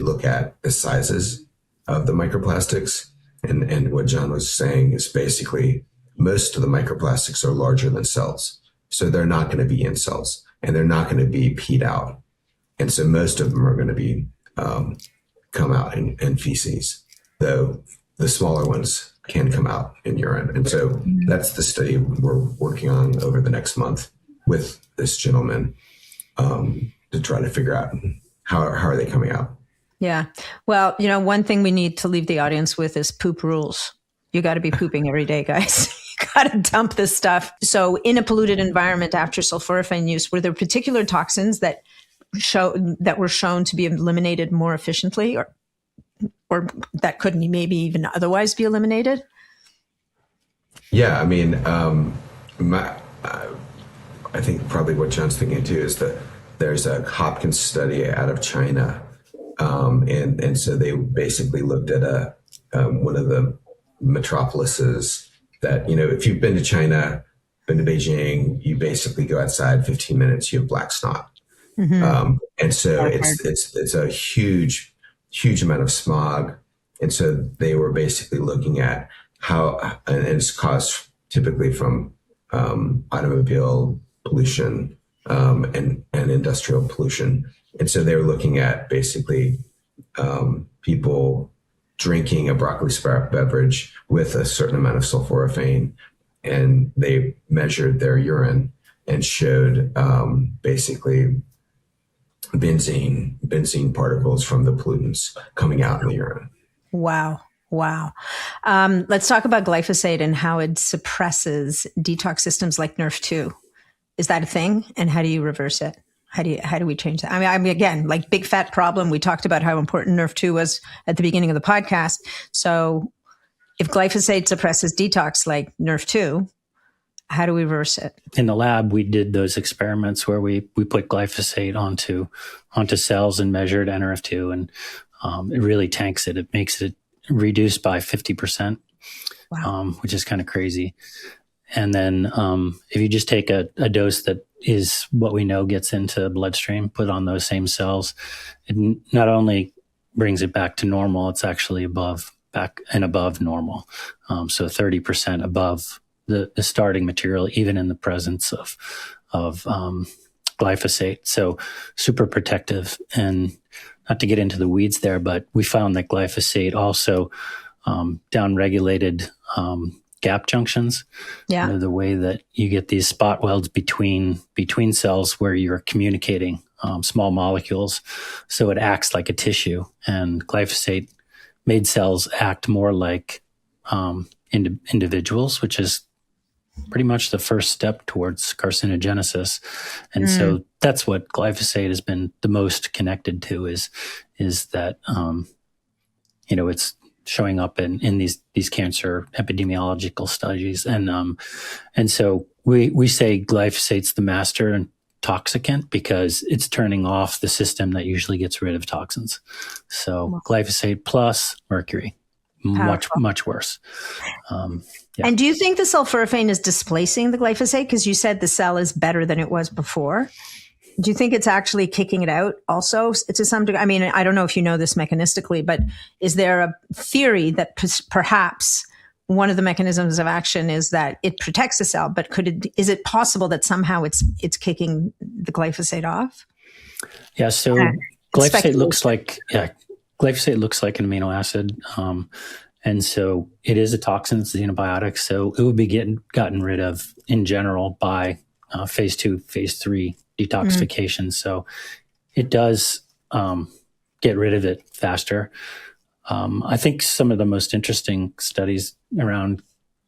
look at the sizes of the microplastics. And what John was saying is basically most of the microplastics are larger than cells. So they're not going to be in cells, and they're not going to be peed out. And so most of them are going to be come out in feces, though the smaller ones can come out in urine. And so that's the study we're working on over the next month with this gentleman. to try to figure out how are they coming out. Yeah. Well, one thing we need to leave the audience with is poop rules. You got to be pooping every day, guys. You got to dump this stuff. So in a polluted environment after sulforaphane use, were there particular toxins that were shown to be eliminated more efficiently or that couldn't maybe even otherwise be eliminated? Yeah. I mean, I think probably what John's thinking too is that there's a Hopkins study out of China. And so they basically looked at one of the metropolises that, if you've been to China, been to Beijing, you basically go outside 15 minutes, you have black snot. Mm-hmm. And so it's a huge amount of smog. And so they were basically looking at how, and it's caused typically from automobile pollution and industrial pollution. And so they were looking at basically people drinking a broccoli sprout beverage with a certain amount of sulforaphane, and they measured their urine and showed basically benzene particles from the pollutants coming out in the urine. Wow. Let's talk about glyphosate and how it suppresses detox systems like Nerf2. Is that a thing? And how do you reverse it? How do we change that? I mean, again, like big fat problem. We talked about how important Nerf2 was at the beginning of the podcast. So if glyphosate suppresses detox like Nerf2, how do we reverse it? In the lab, we did those experiments where we put glyphosate onto cells and measured NRF2, and it really tanks it. It makes it reduce by 50%, wow. Which is kind of crazy. And then if you just take a dose that is what we know gets into bloodstream, put on those same cells, it not only brings it back to normal, it's actually above normal. So 30% above the starting material, even in the presence of glyphosate. So super protective. And not to get into the weeds there, but we found that glyphosate also downregulated gap junctions. Yeah. The way that you get these spot welds between cells where you're communicating small molecules. So it acts like a tissue, and glyphosate made cells act more like individuals, which is pretty much the first step towards carcinogenesis. And so that's what glyphosate has been the most connected to is that, it's showing up in these cancer epidemiological studies. And so we say glyphosate's the master and toxicant because it's turning off the system that usually gets rid of toxins. So glyphosate plus mercury, much worse. Yeah. And do you think the sulforaphane is displacing the glyphosate? Because you said the cell is better than it was before. Do you think it's actually kicking it out also to some degree? I mean, I don't know if you know this mechanistically, but is there a theory that perhaps one of the mechanisms of action is that it protects the cell, but is it possible that somehow it's kicking the glyphosate off? Yeah. So glyphosate looks like an amino acid. And so it is a toxin, it's a xenobiotic. So it would be gotten rid of in general by phase 2, phase 3 detoxification. Mm-hmm. So it does get rid of it faster. I think some of the most interesting studies around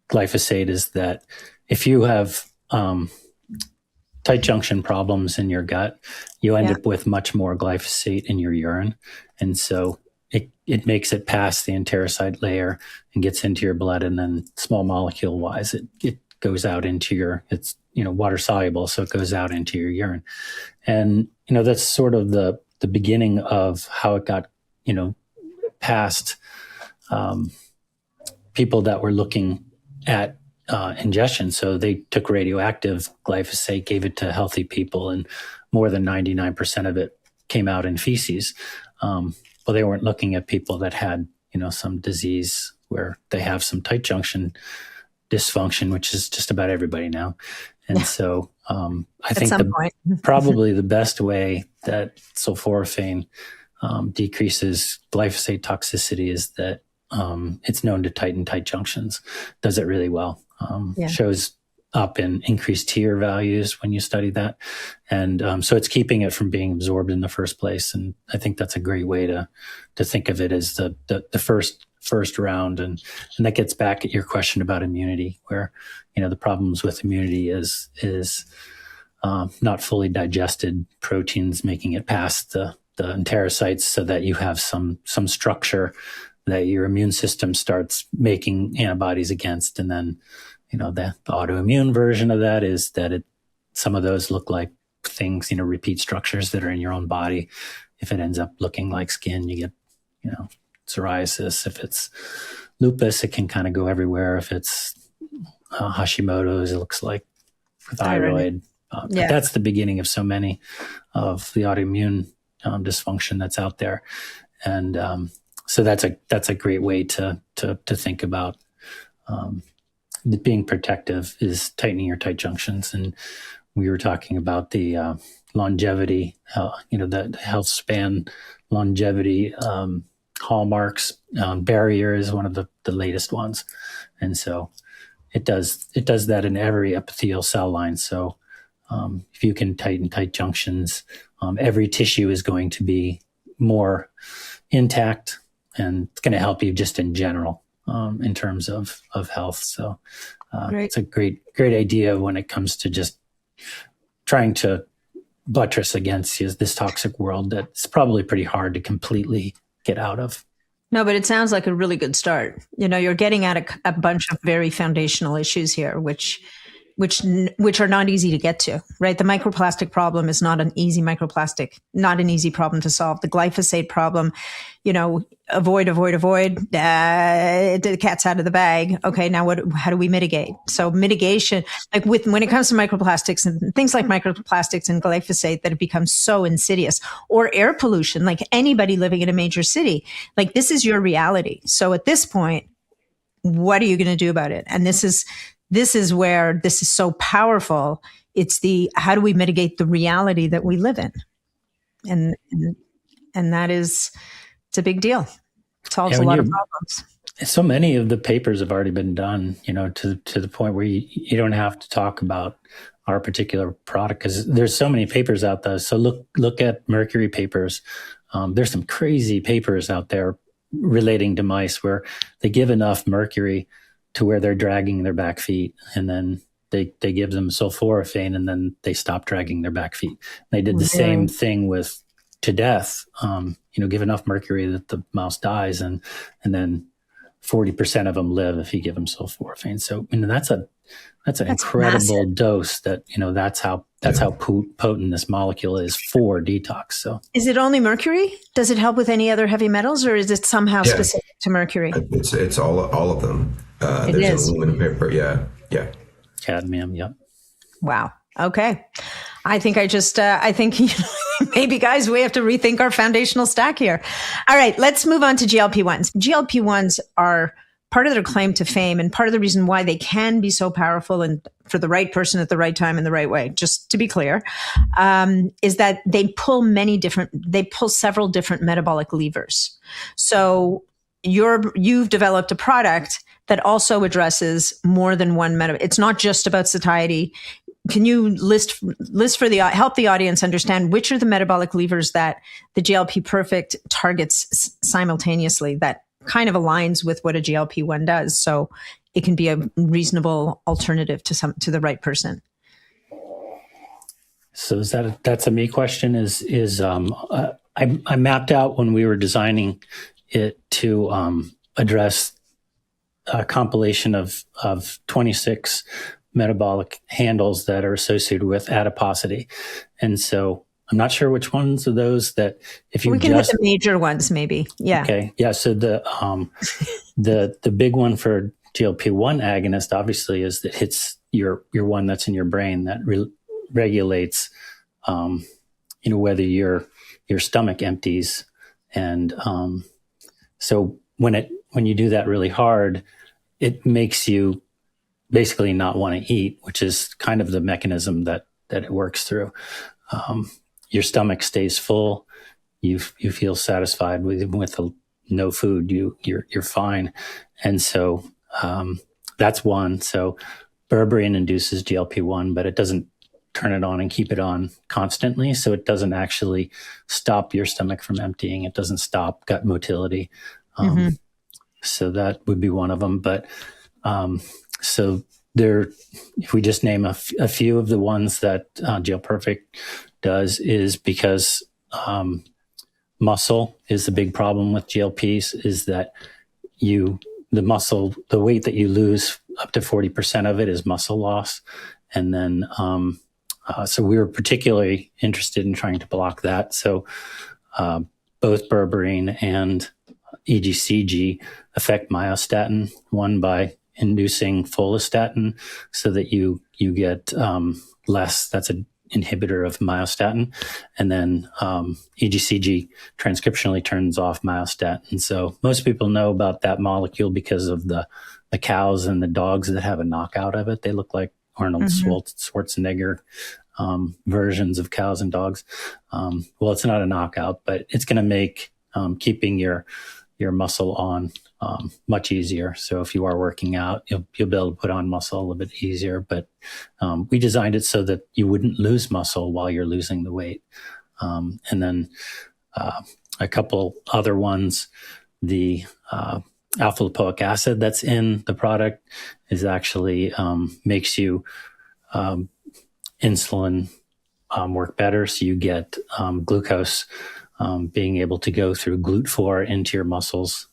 glyphosate is that if you have tight junction problems in your gut, you end up with much more glyphosate in your urine. And so it makes it past the enterocyte layer and gets into your blood. And then small molecule wise, it goes out into it's water soluble. So it goes out into your urine. And, that's sort of the beginning of how it got, past people that were looking at ingestion. So they took radioactive glyphosate, gave it to healthy people, and more than 99% of it came out in feces. Well, they weren't looking at people that had, some disease where they have some tight junction dysfunction, which is just about everybody now. And so I think probably the best way that sulforaphane decreases glyphosate toxicity is that it's known to tighten tight junctions. Does it really well. Shows up in increased tear values when you study that. And so it's keeping it from being absorbed in the first place. And I think that's a great way to think of it as the first round. And that gets back at your question about immunity, where, the problems with immunity is not fully digested proteins making it past the enterocytes so that you have some structure that your immune system starts making antibodies against. And then, the autoimmune version of that is that some of those look like things, repeat structures that are in your own body. If it ends up looking like skin, you get, psoriasis. If it's lupus, it can kind of go everywhere. If it's Hashimoto's, it looks like thyroid. But that's the beginning of so many of the autoimmune dysfunction that's out there. And so that's a great way to think about being protective, is tightening your tight junctions. And we were talking about the longevity, the health span longevity hallmarks. Barrier is one of the latest ones. And so it does that in every epithelial cell line. So if you can tighten tight junctions, every tissue is going to be more intact, and it's going to help you just in general in terms of health. So it's a great idea when it comes to just trying to buttress against this toxic world that's probably pretty hard to completely get out of. No, but it sounds like a really good start. You're getting at a bunch of very foundational issues here, which are not easy to get to, right? The microplastic problem is not an easy not an easy problem to solve. The glyphosate problem, avoid, the cat's out of the bag. Okay, now how do we mitigate? So mitigation, like when it comes to microplastics and things like microplastics and glyphosate that have become so insidious, or air pollution, like anybody living in a major city, like this is your reality. So at this point, what are you going to do about it? And this is where this is so powerful. It's how do we mitigate the reality that we live in? And that is, it's a big deal. It solves a lot of problems. So many of the papers have already been done, to the point where you don't have to talk about our particular product, because there's so many papers out there. So look at mercury papers. There's some crazy papers out there relating to mice where they give enough mercury to where they're dragging their back feet, and then they give them sulforaphane, and then they stop dragging their back feet. They did the same thing with to death. Give enough mercury that the mouse dies, and then 40% of them live if you give them sulforaphane. So that's an incredible massive dose. That's how potent this molecule is for detox. So is it only mercury? Does it help with any other heavy metals, or is it somehow specific to mercury? It's all of them. There's aluminum paper. Yeah. Cadmium. Yep. Wow. Okay. I think maybe guys, we have to rethink our foundational stack here. All right, let's move on to GLP-1s. GLP-1s are part of their claim to fame, and part of the reason why they can be so powerful and for the right person at the right time in the right way, just to be clear, is that they pull several different metabolic levers. So you've developed a product that also addresses more than one it's not just about satiety. Can you list help the audience understand which are the metabolic levers that the GLP Perfect targets simultaneously, that kind of aligns with what a GLP-1 does, so it can be a reasonable alternative to the right person? So that's a me question? I mapped out when we were designing it to address a compilation of 26 metabolic handles that are associated with adiposity. And so I'm not sure which ones of those that if you we can hit the major ones, maybe. Yeah. Okay. Yeah. So the big one for GLP-1 agonist obviously is that hits your one that's in your brain that regulates, whether your stomach empties. And so when you do that really hard, it makes you basically not want to eat, which is kind of the mechanism that it works through. Your stomach stays full. You feel satisfied with no food. You're fine. And so that's one. So Berberine induces GLP-1, but it doesn't turn it on and keep it on constantly. So it doesn't actually stop your stomach from emptying. It doesn't stop gut motility. So that would be one of them. But so there, if we just name a few of the ones that GL Perfect does, is because muscle is the big problem with GLPs, is that the muscle, the weight that you lose, up to 40% of it is muscle loss. And then, so we were particularly interested in trying to block that. So both berberine and EGCG affect myostatin, one by inducing follistatin so that you get less, that's an inhibitor of myostatin. And then EGCG transcriptionally turns off myostatin. So most people know about that molecule because of the cows and the dogs that have a knockout of it. They look like Arnold Schwarzenegger versions of cows and dogs. Well, it's not a knockout, but it's going to make keeping your muscle on much easier. So if you are working out, you'll be able to put on muscle a little bit easier. But we designed it so that you wouldn't lose muscle while you're losing the weight. And then a couple other ones, the alpha lipoic acid that's in the product is actually makes you insulin work better. So you get glucose being able to go through GLUT4 into your muscles.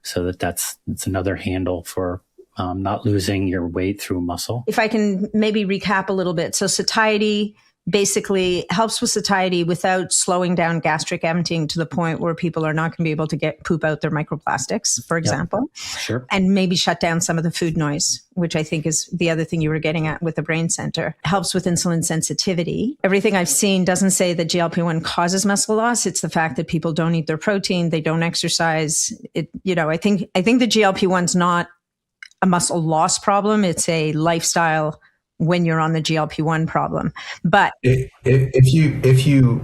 So that's another handle for not losing your weight through muscle. If I can maybe recap a little bit. So satiety basically helps with satiety without slowing down gastric emptying to the point where people are not going to be able to poop out their microplastics, for example. Yep. Sure. And maybe shut down some of the food noise, which I think is the other thing you were getting at with the brain center. Helps with insulin sensitivity. Everything I've seen doesn't say that GLP-1 causes muscle loss. It's the fact that people don't eat their protein, they don't exercise. I think the GLP-1's not a muscle loss problem. It's a lifestyle when you're on the GLP-1 problem. But if you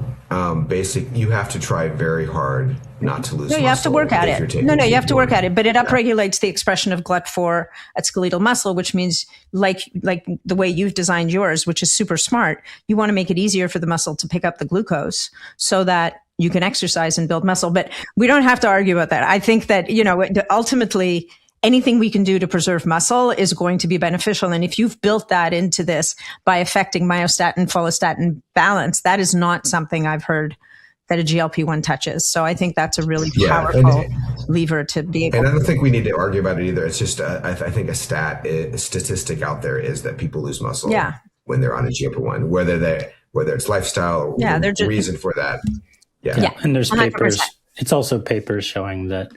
you have to try very hard not to lose muscle. No, you have to work at it. No, you have to work at it. But it upregulates the expression of GLUT4 at skeletal muscle, which means like the way you've designed yours, which is super smart, you want to make it easier for the muscle to pick up the glucose so that you can exercise and build muscle. But we don't have to argue about that. I think that, ultimately, anything we can do to preserve muscle is going to be beneficial. And if you've built that into this by affecting myostatin, follistatin balance, that is not something I've heard that a GLP-1 touches. So I think that's a really powerful lever to be able to. And I don't think we need to argue about it either. It's just, I think a statistic out there is that people lose muscle when they're on a GLP-1, whether it's lifestyle or the reason for that. Yeah. And there's 100%. papers. It's also papers showing that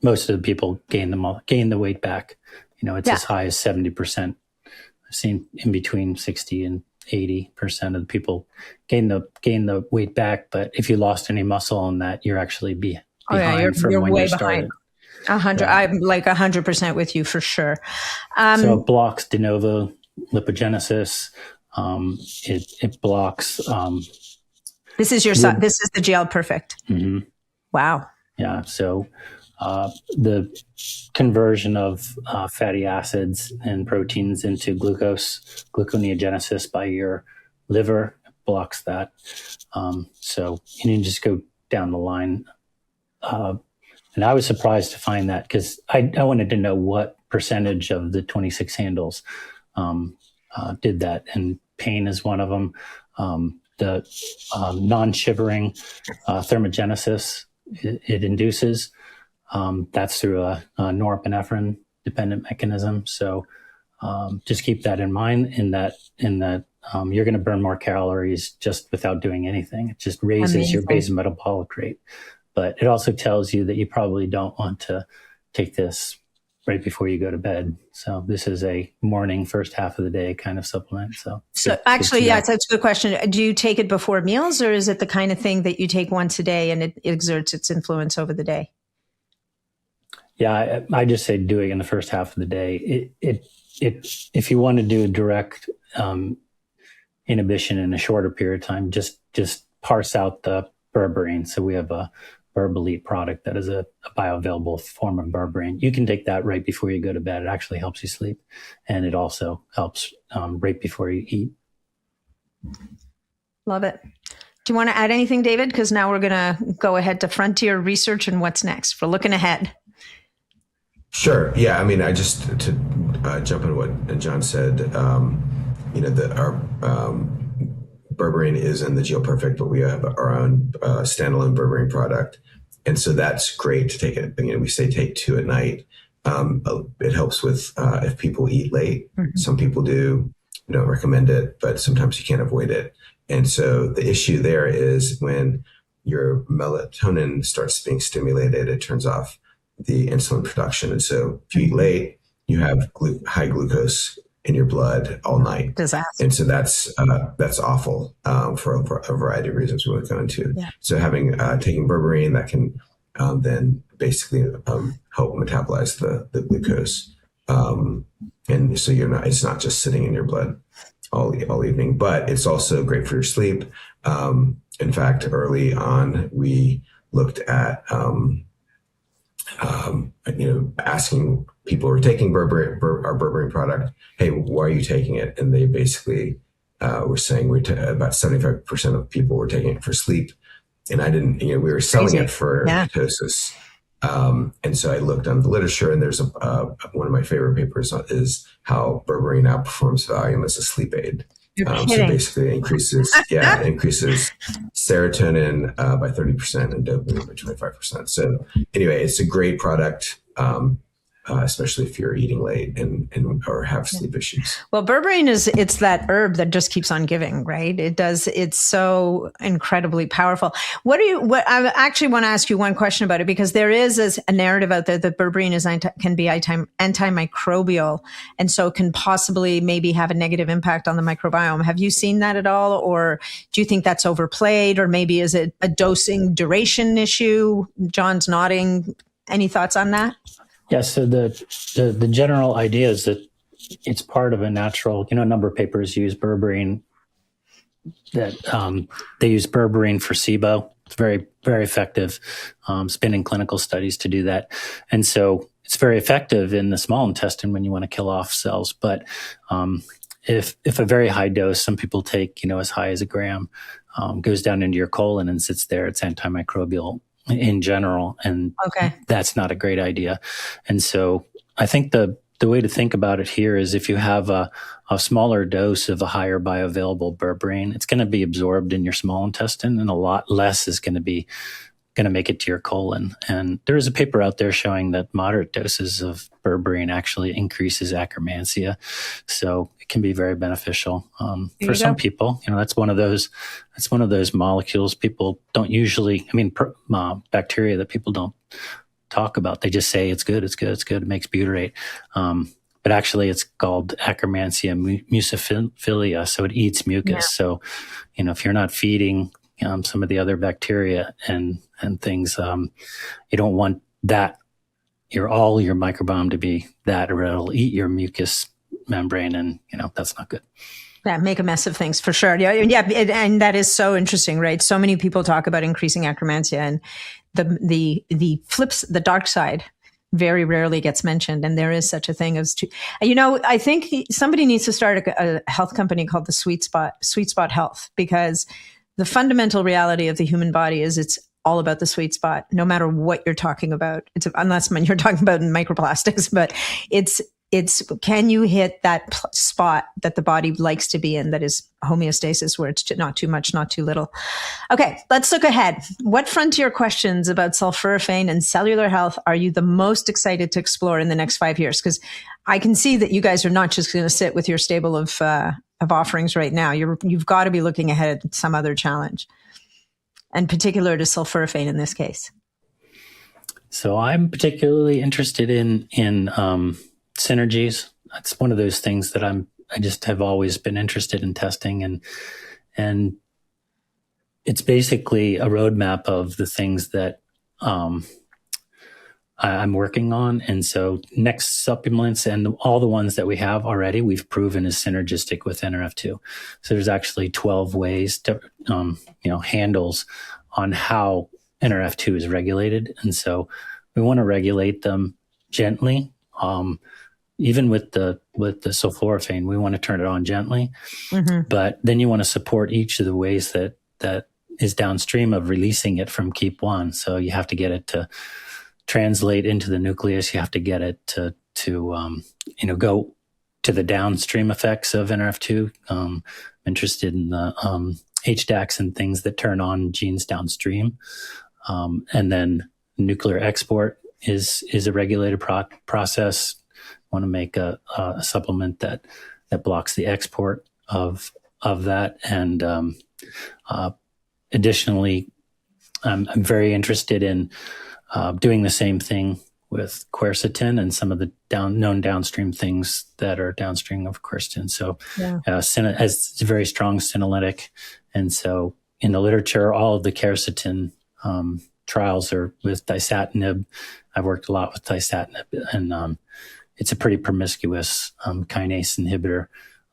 most of the people gain the weight back. It's as high as 70%. I've seen in between 60 and 80% of the people gain the weight back. But if you lost any muscle on that, you're actually behind from when you started. 100. Yeah. I'm like 100% with you for sure. So it blocks de novo lipogenesis. It blocks. This is this is the GL Perfect. Mm-hmm. Wow. Yeah. So the conversion of fatty acids and proteins into gluconeogenesis by your liver blocks that. So you can just go down the line. And I was surprised to find that because I wanted to know what percentage of the 26 handles did that. And pain is one of them. The non-shivering thermogenesis it induces. That's through a norepinephrine dependent mechanism. So just keep that in mind in that you're going to burn more calories just without doing anything. It just raises your basal metabolic rate. But it also tells you that you probably don't want to take this right before you go to bed. So this is a morning, first half of the day kind of supplement. So actually, that's a good question. Do you take it before meals, or is it the kind of thing that you take once a day and it exerts its influence over the day? Yeah, I just say do it in the first half of the day. If you want to do a direct inhibition in a shorter period of time, just parse out the berberine. So we have a Berberine product that is a bioavailable form of berberine. You can take that right before you go to bed. It actually helps you sleep, and it also helps right before you eat. Love it. Do you want to add anything, David? Because now we're going to go ahead to frontier research and what's next. We're looking ahead. Sure. Yeah. I mean, I just to jump on what John said. Our berberine is in the GeoPerfect, but we have our own standalone berberine product, and so that's great to take it. We say take 2 at night. It helps with if people eat late. Mm-hmm. Some people do. Don't recommend it, but sometimes you can't avoid it. And so the issue there is when your melatonin starts being stimulated, it turns off the insulin production. And so if you eat late, you have high glucose in your blood all night. Disaster. And so that's awful for a variety of reasons we won't go into. Yeah. So taking berberine, that can then basically help metabolize the glucose. And so it's not just sitting in your blood all evening, but it's also great for your sleep. In fact, early on, we looked at, asking people who are taking our berberine product, hey, why are you taking it? And they basically were saying about 75% of people were taking it for sleep. And I didn't, we were selling it for ketosis. And so I looked on the literature, and there's one of my favorite papers is how berberine outperforms Valium as a sleep aid. So basically it increases serotonin by 30% and dopamine by 25%. So anyway, it's a great product, especially if you're eating late and or have sleep issues. Well, berberine it's that herb that just keeps on giving, right? It's so incredibly powerful. I actually want to ask you one question about it, because there is a narrative out there that berberine can be antimicrobial, and so can possibly maybe have a negative impact on the microbiome. Have you seen that at all? Or do you think that's overplayed? Or maybe is it a dosing duration issue? John's nodding. Any thoughts on that? Yeah, so the general idea is that it's part of a natural, a number of papers use berberine, that they use berberine for SIBO. It's very, very effective. It's been in clinical studies to do that. And so it's very effective in the small intestine when you want to kill off cells. But if a very high dose, some people take, as high as 1 gram, goes down into your colon and sits there, it's antimicrobial in general, and that's not a great idea. And so I think the way to think about it here is if you have a smaller dose of a higher bioavailable berberine, it's going to be absorbed in your small intestine, and a lot less is going to make it to your colon. And there is a paper out there showing that moderate doses of berberine actually increases akkermansia. So it can be very beneficial for some people. That's one of those molecules people don't usually, bacteria that people don't talk about. They just say it's good. It makes butyrate. But actually it's called Akkermansia musciphilia. So it eats mucus. Yeah. So, if you're not feeding some of the other bacteria and things, you don't want that, all your microbiome to be that, or it'll eat your mucus membrane, and that's not good. Yeah, make a mess of things for sure. Yeah, and that is so interesting, right? So many people talk about increasing akkermansia, and the dark side very rarely gets mentioned. And there is such a thing as I think somebody needs to start a health company called the Sweet Spot Health, because the fundamental reality of the human body is it's all about the sweet spot, no matter what you're talking about. Unless when you're talking about microplastics, but it's can you hit that spot that the body likes to be in, that is homeostasis, where it's not too much, not too little. Okay, let's look ahead. What frontier questions about sulforaphane and cellular health are you the most excited to explore in the next 5 years? Because I can see that you guys are not just going to sit with your stable of offerings right now. You've got to be looking ahead at some other challenge, and particular to sulforaphane in this case. So I'm particularly interested in Synergies. That's one of those things that I just have always been interested in testing, and it's basically a roadmap of the things that I'm working on. And so next supplements and all the ones that we have already, we've proven is synergistic with NRF2. So there's actually 12 ways to, handles on how NRF2 is regulated. And so we want to regulate them gently. Even with the sulforaphane, we want to turn it on gently, but then you want to support each of the ways that is downstream of releasing it from keep one. So you have to get it to translate into the nucleus. You have to get it to go to the downstream effects of NRF2. I'm interested in the HDACs and things that turn on genes downstream. And then nuclear export is a regulated process. Want to make a supplement that blocks the export of that. And additionally, I'm very interested in doing the same thing with quercetin and some of the known downstream things that are downstream of quercetin. So as it's a very strong senolytic. And so in the literature, all of the quercetin trials are with disatinib. I've worked a lot with disatinib, and it's a pretty promiscuous kinase inhibitor.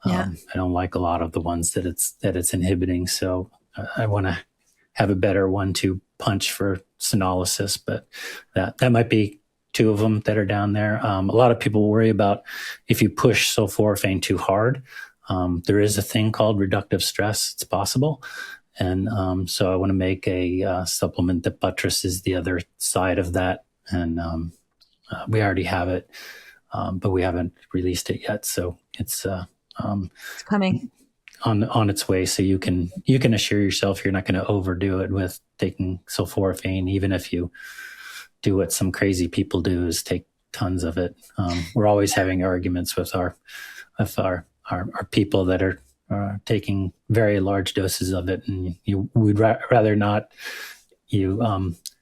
I don't like a lot of the ones that it's inhibiting. So I want to have a better 1-2 punch for senolysis, but that might be two of them that are down there. A lot of people worry about if you push sulforaphane too hard. There is a thing called reductive stress. It's possible. And so I want to make a supplement that buttresses the other side of that. And we already have it, but we haven't released it yet. So it's coming on its way. So you can assure yourself you're not going to overdo it with taking sulforaphane, even if you do what some crazy people do, is take tons of it. We're always having arguments with our people that are taking very large doses of it, and we'd rather not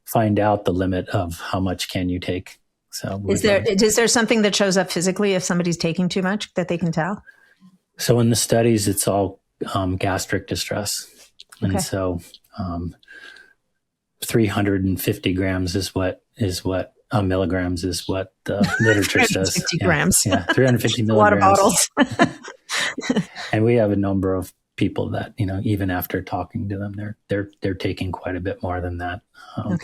find out the limit of how much can you take. So is there something that shows up physically if somebody's taking too much that they can tell? So in the studies, it's all gastric distress, and so 350 grams is what milligrams is what the literature says. 350 grams. Yeah, 350 milligrams. A lot of bottles. And we have a number of people that, even after talking to them, they're taking quite a bit more than that.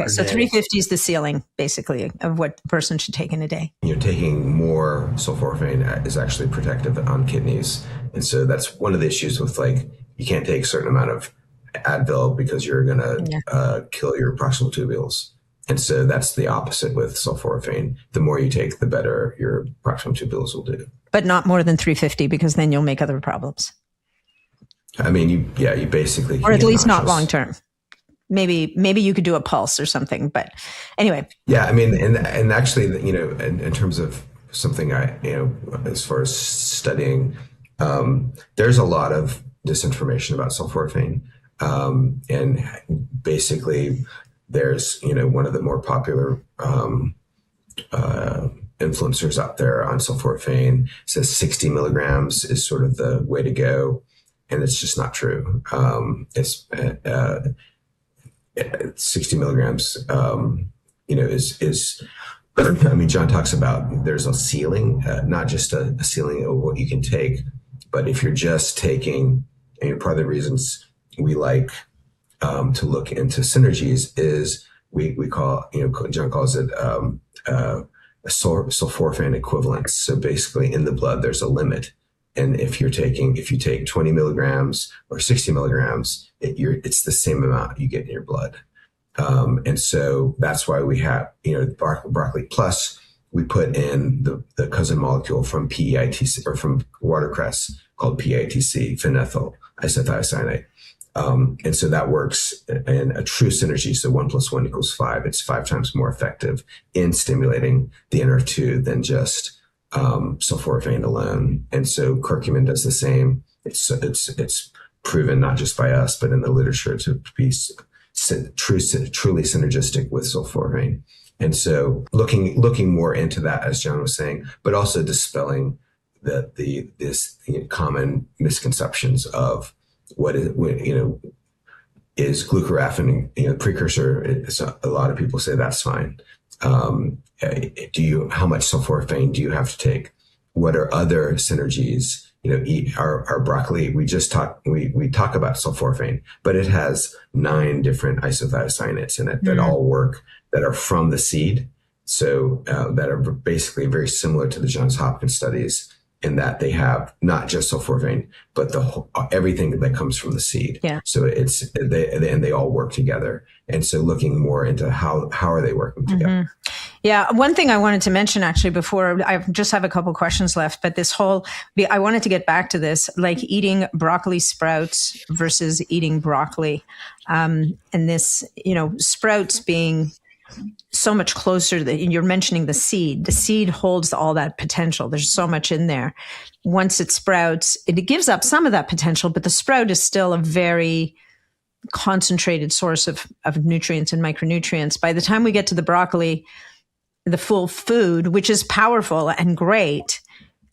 So 350 is the ceiling, basically, of what the person should take in a day. Taking more sulforaphane is actually protective on kidneys. And so that's one of the issues with, you can't take a certain amount of Advil because you're going to kill your proximal tubules. And so that's the opposite with sulforaphane. The more you take, the better your proximal tubules will do. But not more than 350, because then you'll make other problems. I mean, you basically, or at least not long term. Maybe you could do a pulse or something, but anyway. Yeah, I mean, and actually, in terms of something as far as studying, there's a lot of disinformation about sulforaphane, and basically, there's one of the more popular influencers out there on sulforaphane says 60 milligrams is sort of the way to go. And it's just not true. It's 60 milligrams, is, I mean, John talks about there's a ceiling, not just a ceiling of what you can take, but if you're just taking, and part of the reasons we like to look into Synergies is we call, John calls it a sulforaphane equivalence. So basically in the blood, there's a limit. And if you take 20 milligrams or 60 milligrams, it's the same amount you get in your blood. And so that's why we have, broccoli plus we put in the cousin molecule from PEITC or from watercress called PEITC, phenethyl isothiocyanate. And so that works in a true synergy. So 1 + 1 = 5. It's 5 times more effective in stimulating the NRF2 than just sulforaphane alone. And so curcumin does the same. It's proven not just by us, but in the literature to be truly synergistic with sulforaphane. And so looking more into that, as John was saying, but also dispelling this common misconceptions of what is glucoraphanin, precursor. A lot of people say that's fine. How much sulforaphane do you have to take? What are other synergies eat our broccoli. We talk about sulforaphane, but it has 9 different isothiocyanates in it that all work, that are from the seed. So that are basically very similar to the Johns Hopkins studies, in that they have not just sulforaphane, but everything that comes from the seed. Yeah. So they all work together. And so looking more into how are they working together. Yeah. One thing I wanted to mention actually before, I just have a couple questions left, but I wanted to get back to this, like eating broccoli sprouts versus eating broccoli. And this, sprouts being so much closer that you're mentioning the seed holds all that potential. There's so much in there. Once it sprouts, it gives up some of that potential, but the sprout is still a very concentrated source of nutrients and micronutrients. By the time we get to the broccoli, the full food, which is powerful and great,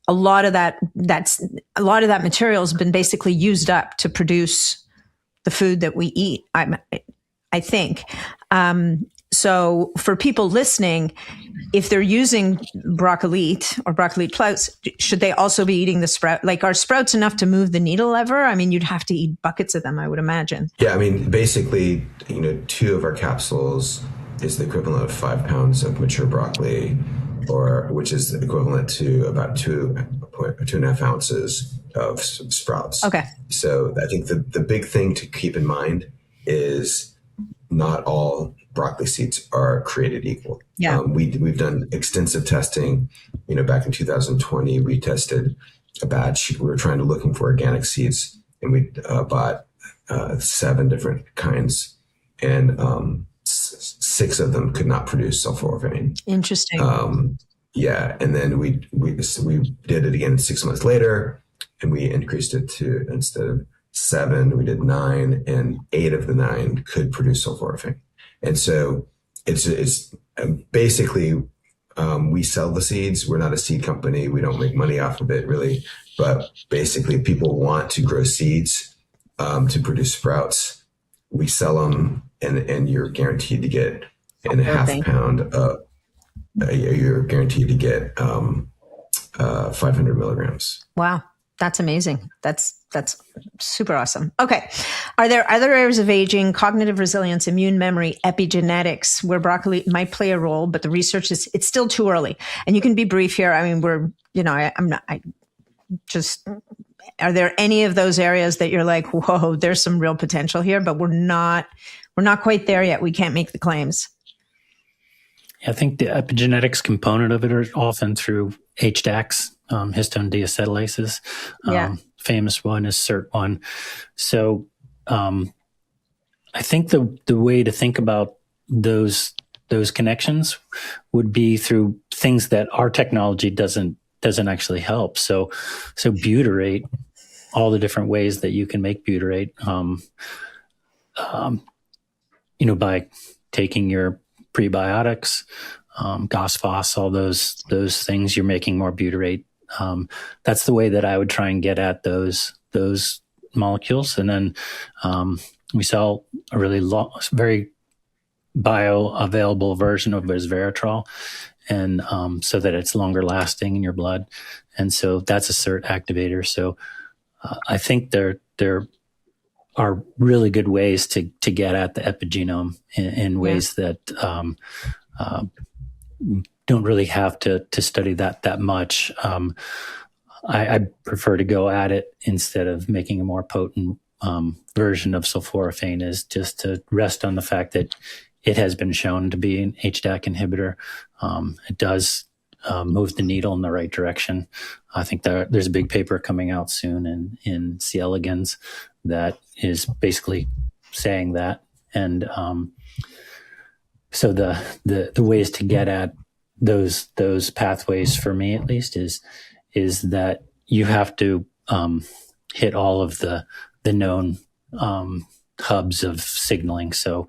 a lot of that material has been basically used up to produce the food that we eat. I think. So for people listening, if they're using broccoli or broccoli sprouts, should they also be eating the sprout? Like, are sprouts enough to move the needle ever? I mean, you'd have to eat buckets of them, I would imagine. Yeah, I mean, basically, 2 of our capsules is the equivalent of 5 pounds of mature broccoli, which is equivalent to about 2.5 ounces of sprouts. Okay. So I think the big thing to keep in mind is not all broccoli seeds are created equal. Yeah. We've done extensive testing. Back in 2020, we tested a batch. We were looking for organic seeds, and we bought 7 different kinds, and 6 of them could not produce sulforaphane. Interesting. Yeah, and then we did it again 6 months later, and we increased it to, instead of 7, we did 9, and 8 of the 9 could produce sulforaphane. And so it's basically, we sell the seeds. We're not a seed company. We don't make money off of it, really. But basically, people want to grow seeds to produce sprouts. We sell them, and you're guaranteed to get in a half pound. You're guaranteed to get 500 milligrams. Wow. That's amazing. That's super awesome. Okay. Are there other areas of aging, cognitive resilience, immune memory, epigenetics, where broccoli might play a role, but the research it's still too early? And you can be brief here. I mean, are there any of those areas that you're like, whoa, there's some real potential here, but we're not quite there yet. We can't make the claims. I think the epigenetics component of it are often through HDACs, histone deacetylases. Famous one is SIRT1. So I think the way to think about those connections would be through things that our technology doesn't actually help. So butyrate, all the different ways that you can make butyrate, by taking your prebiotics, gosphos, all those things, you're making more butyrate. That's the way that I would try and get at those molecules. And then we sell a really very bioavailable version of resveratrol, and so that it's longer lasting in your blood. And so that's a SIRT activator. So I think there are really good ways to get at the epigenome in ways that don't really have to study that much. I prefer to go at it, instead of making a more potent version of sulforaphane, is just to rest on the fact that it has been shown to be an HDAC inhibitor. It does move the needle in the right direction. I think there's a big paper coming out soon in C. elegans that is basically saying that. And so the ways to get at those pathways, for me at least, is that you have to hit all of the known hubs of signaling. So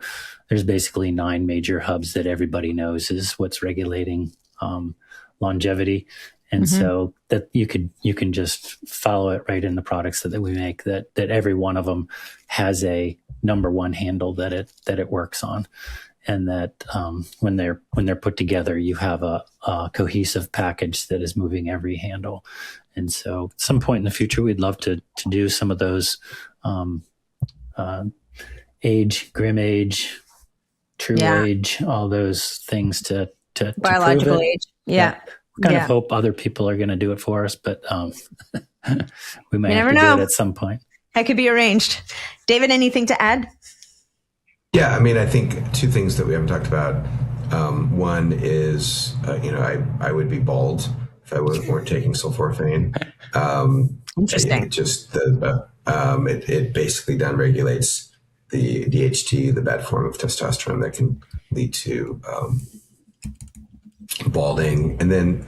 there's basically 9 major hubs that everybody knows is what's regulating longevity. And so that you can just follow it right in the products that we make, that every one of them has a number 1 handle that it works on. and that when they're put together, you have a cohesive package that is moving every handle. And so at some point in the future, we'd love to do some of those grim age, true age, all those things to biological age. Yeah. Kind of hope other people are going to do it for us, but we might have to do it at some point. That could be arranged. David, anything to add? Yeah, I mean, I think two things that we haven't talked about. One is, I would be bald if I weren't taking sulforaphane. Interesting. It basically downregulates the DHT, the bad form of testosterone that can lead to balding. And then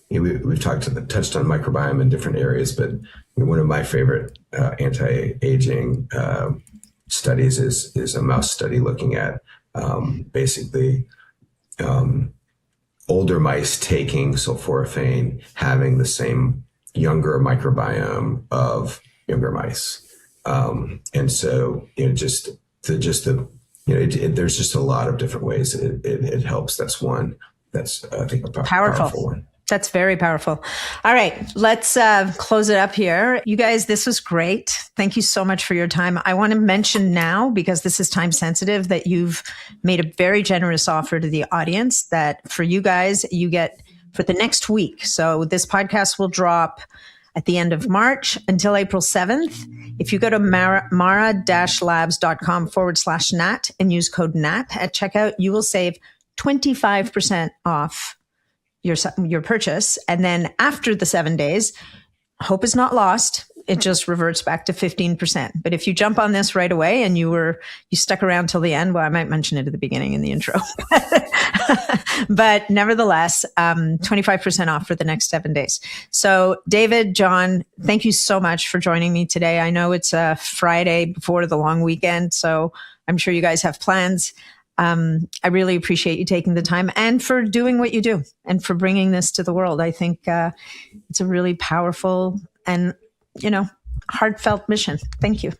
we've touched on microbiome in different areas, but one of my favorite anti-aging studies is a mouse study looking at basically older mice taking sulforaphane, having the same younger microbiome of younger mice. And so, there's just a lot of different ways it helps. That's one. That's, I think, a powerful one. That's very powerful. All right, let's close it up here. You guys, this was great. Thank you so much for your time. I want to mention now, because this is time sensitive, that you've made a very generous offer to the audience that for you guys, you get for the next week. So this podcast will drop at the end of March until April 7th. If you go to mara-labs.com/NAT and use code NAT at checkout, you will save 25% off your purchase. And then after the 7 days, hope is not lost. It just reverts back to 15%. But if you jump on this right away and you stuck around till the end, well, I might mention it at the beginning in the intro, but nevertheless, 25% off for the next 7 days. So David, John, thank you so much for joining me today. I know it's a Friday before the long weekend, so I'm sure you guys have plans. I really appreciate you taking the time and for doing what you do and for bringing this to the world. I think it's a really powerful and, heartfelt mission. Thank you.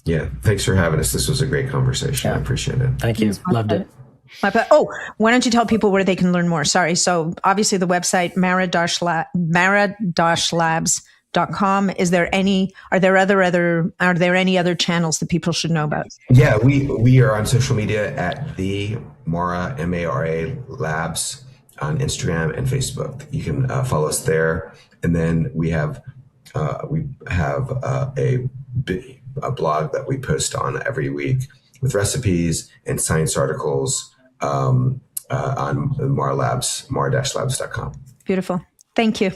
Yeah. Thanks for having us. This was a great conversation. I appreciate it. Thank you. Loved it. Oh, why don't you tell people where they can learn more? Sorry. So obviously the website, mara-labs.com. Are there any other channels that people should know about? Yeah, we are on social media at the Mara, MARA Labs on Instagram and Facebook. You can follow us there. And then we have a blog that we post on every week with recipes and science articles on Mara Labs, mara-labs.com. Beautiful. Thank you.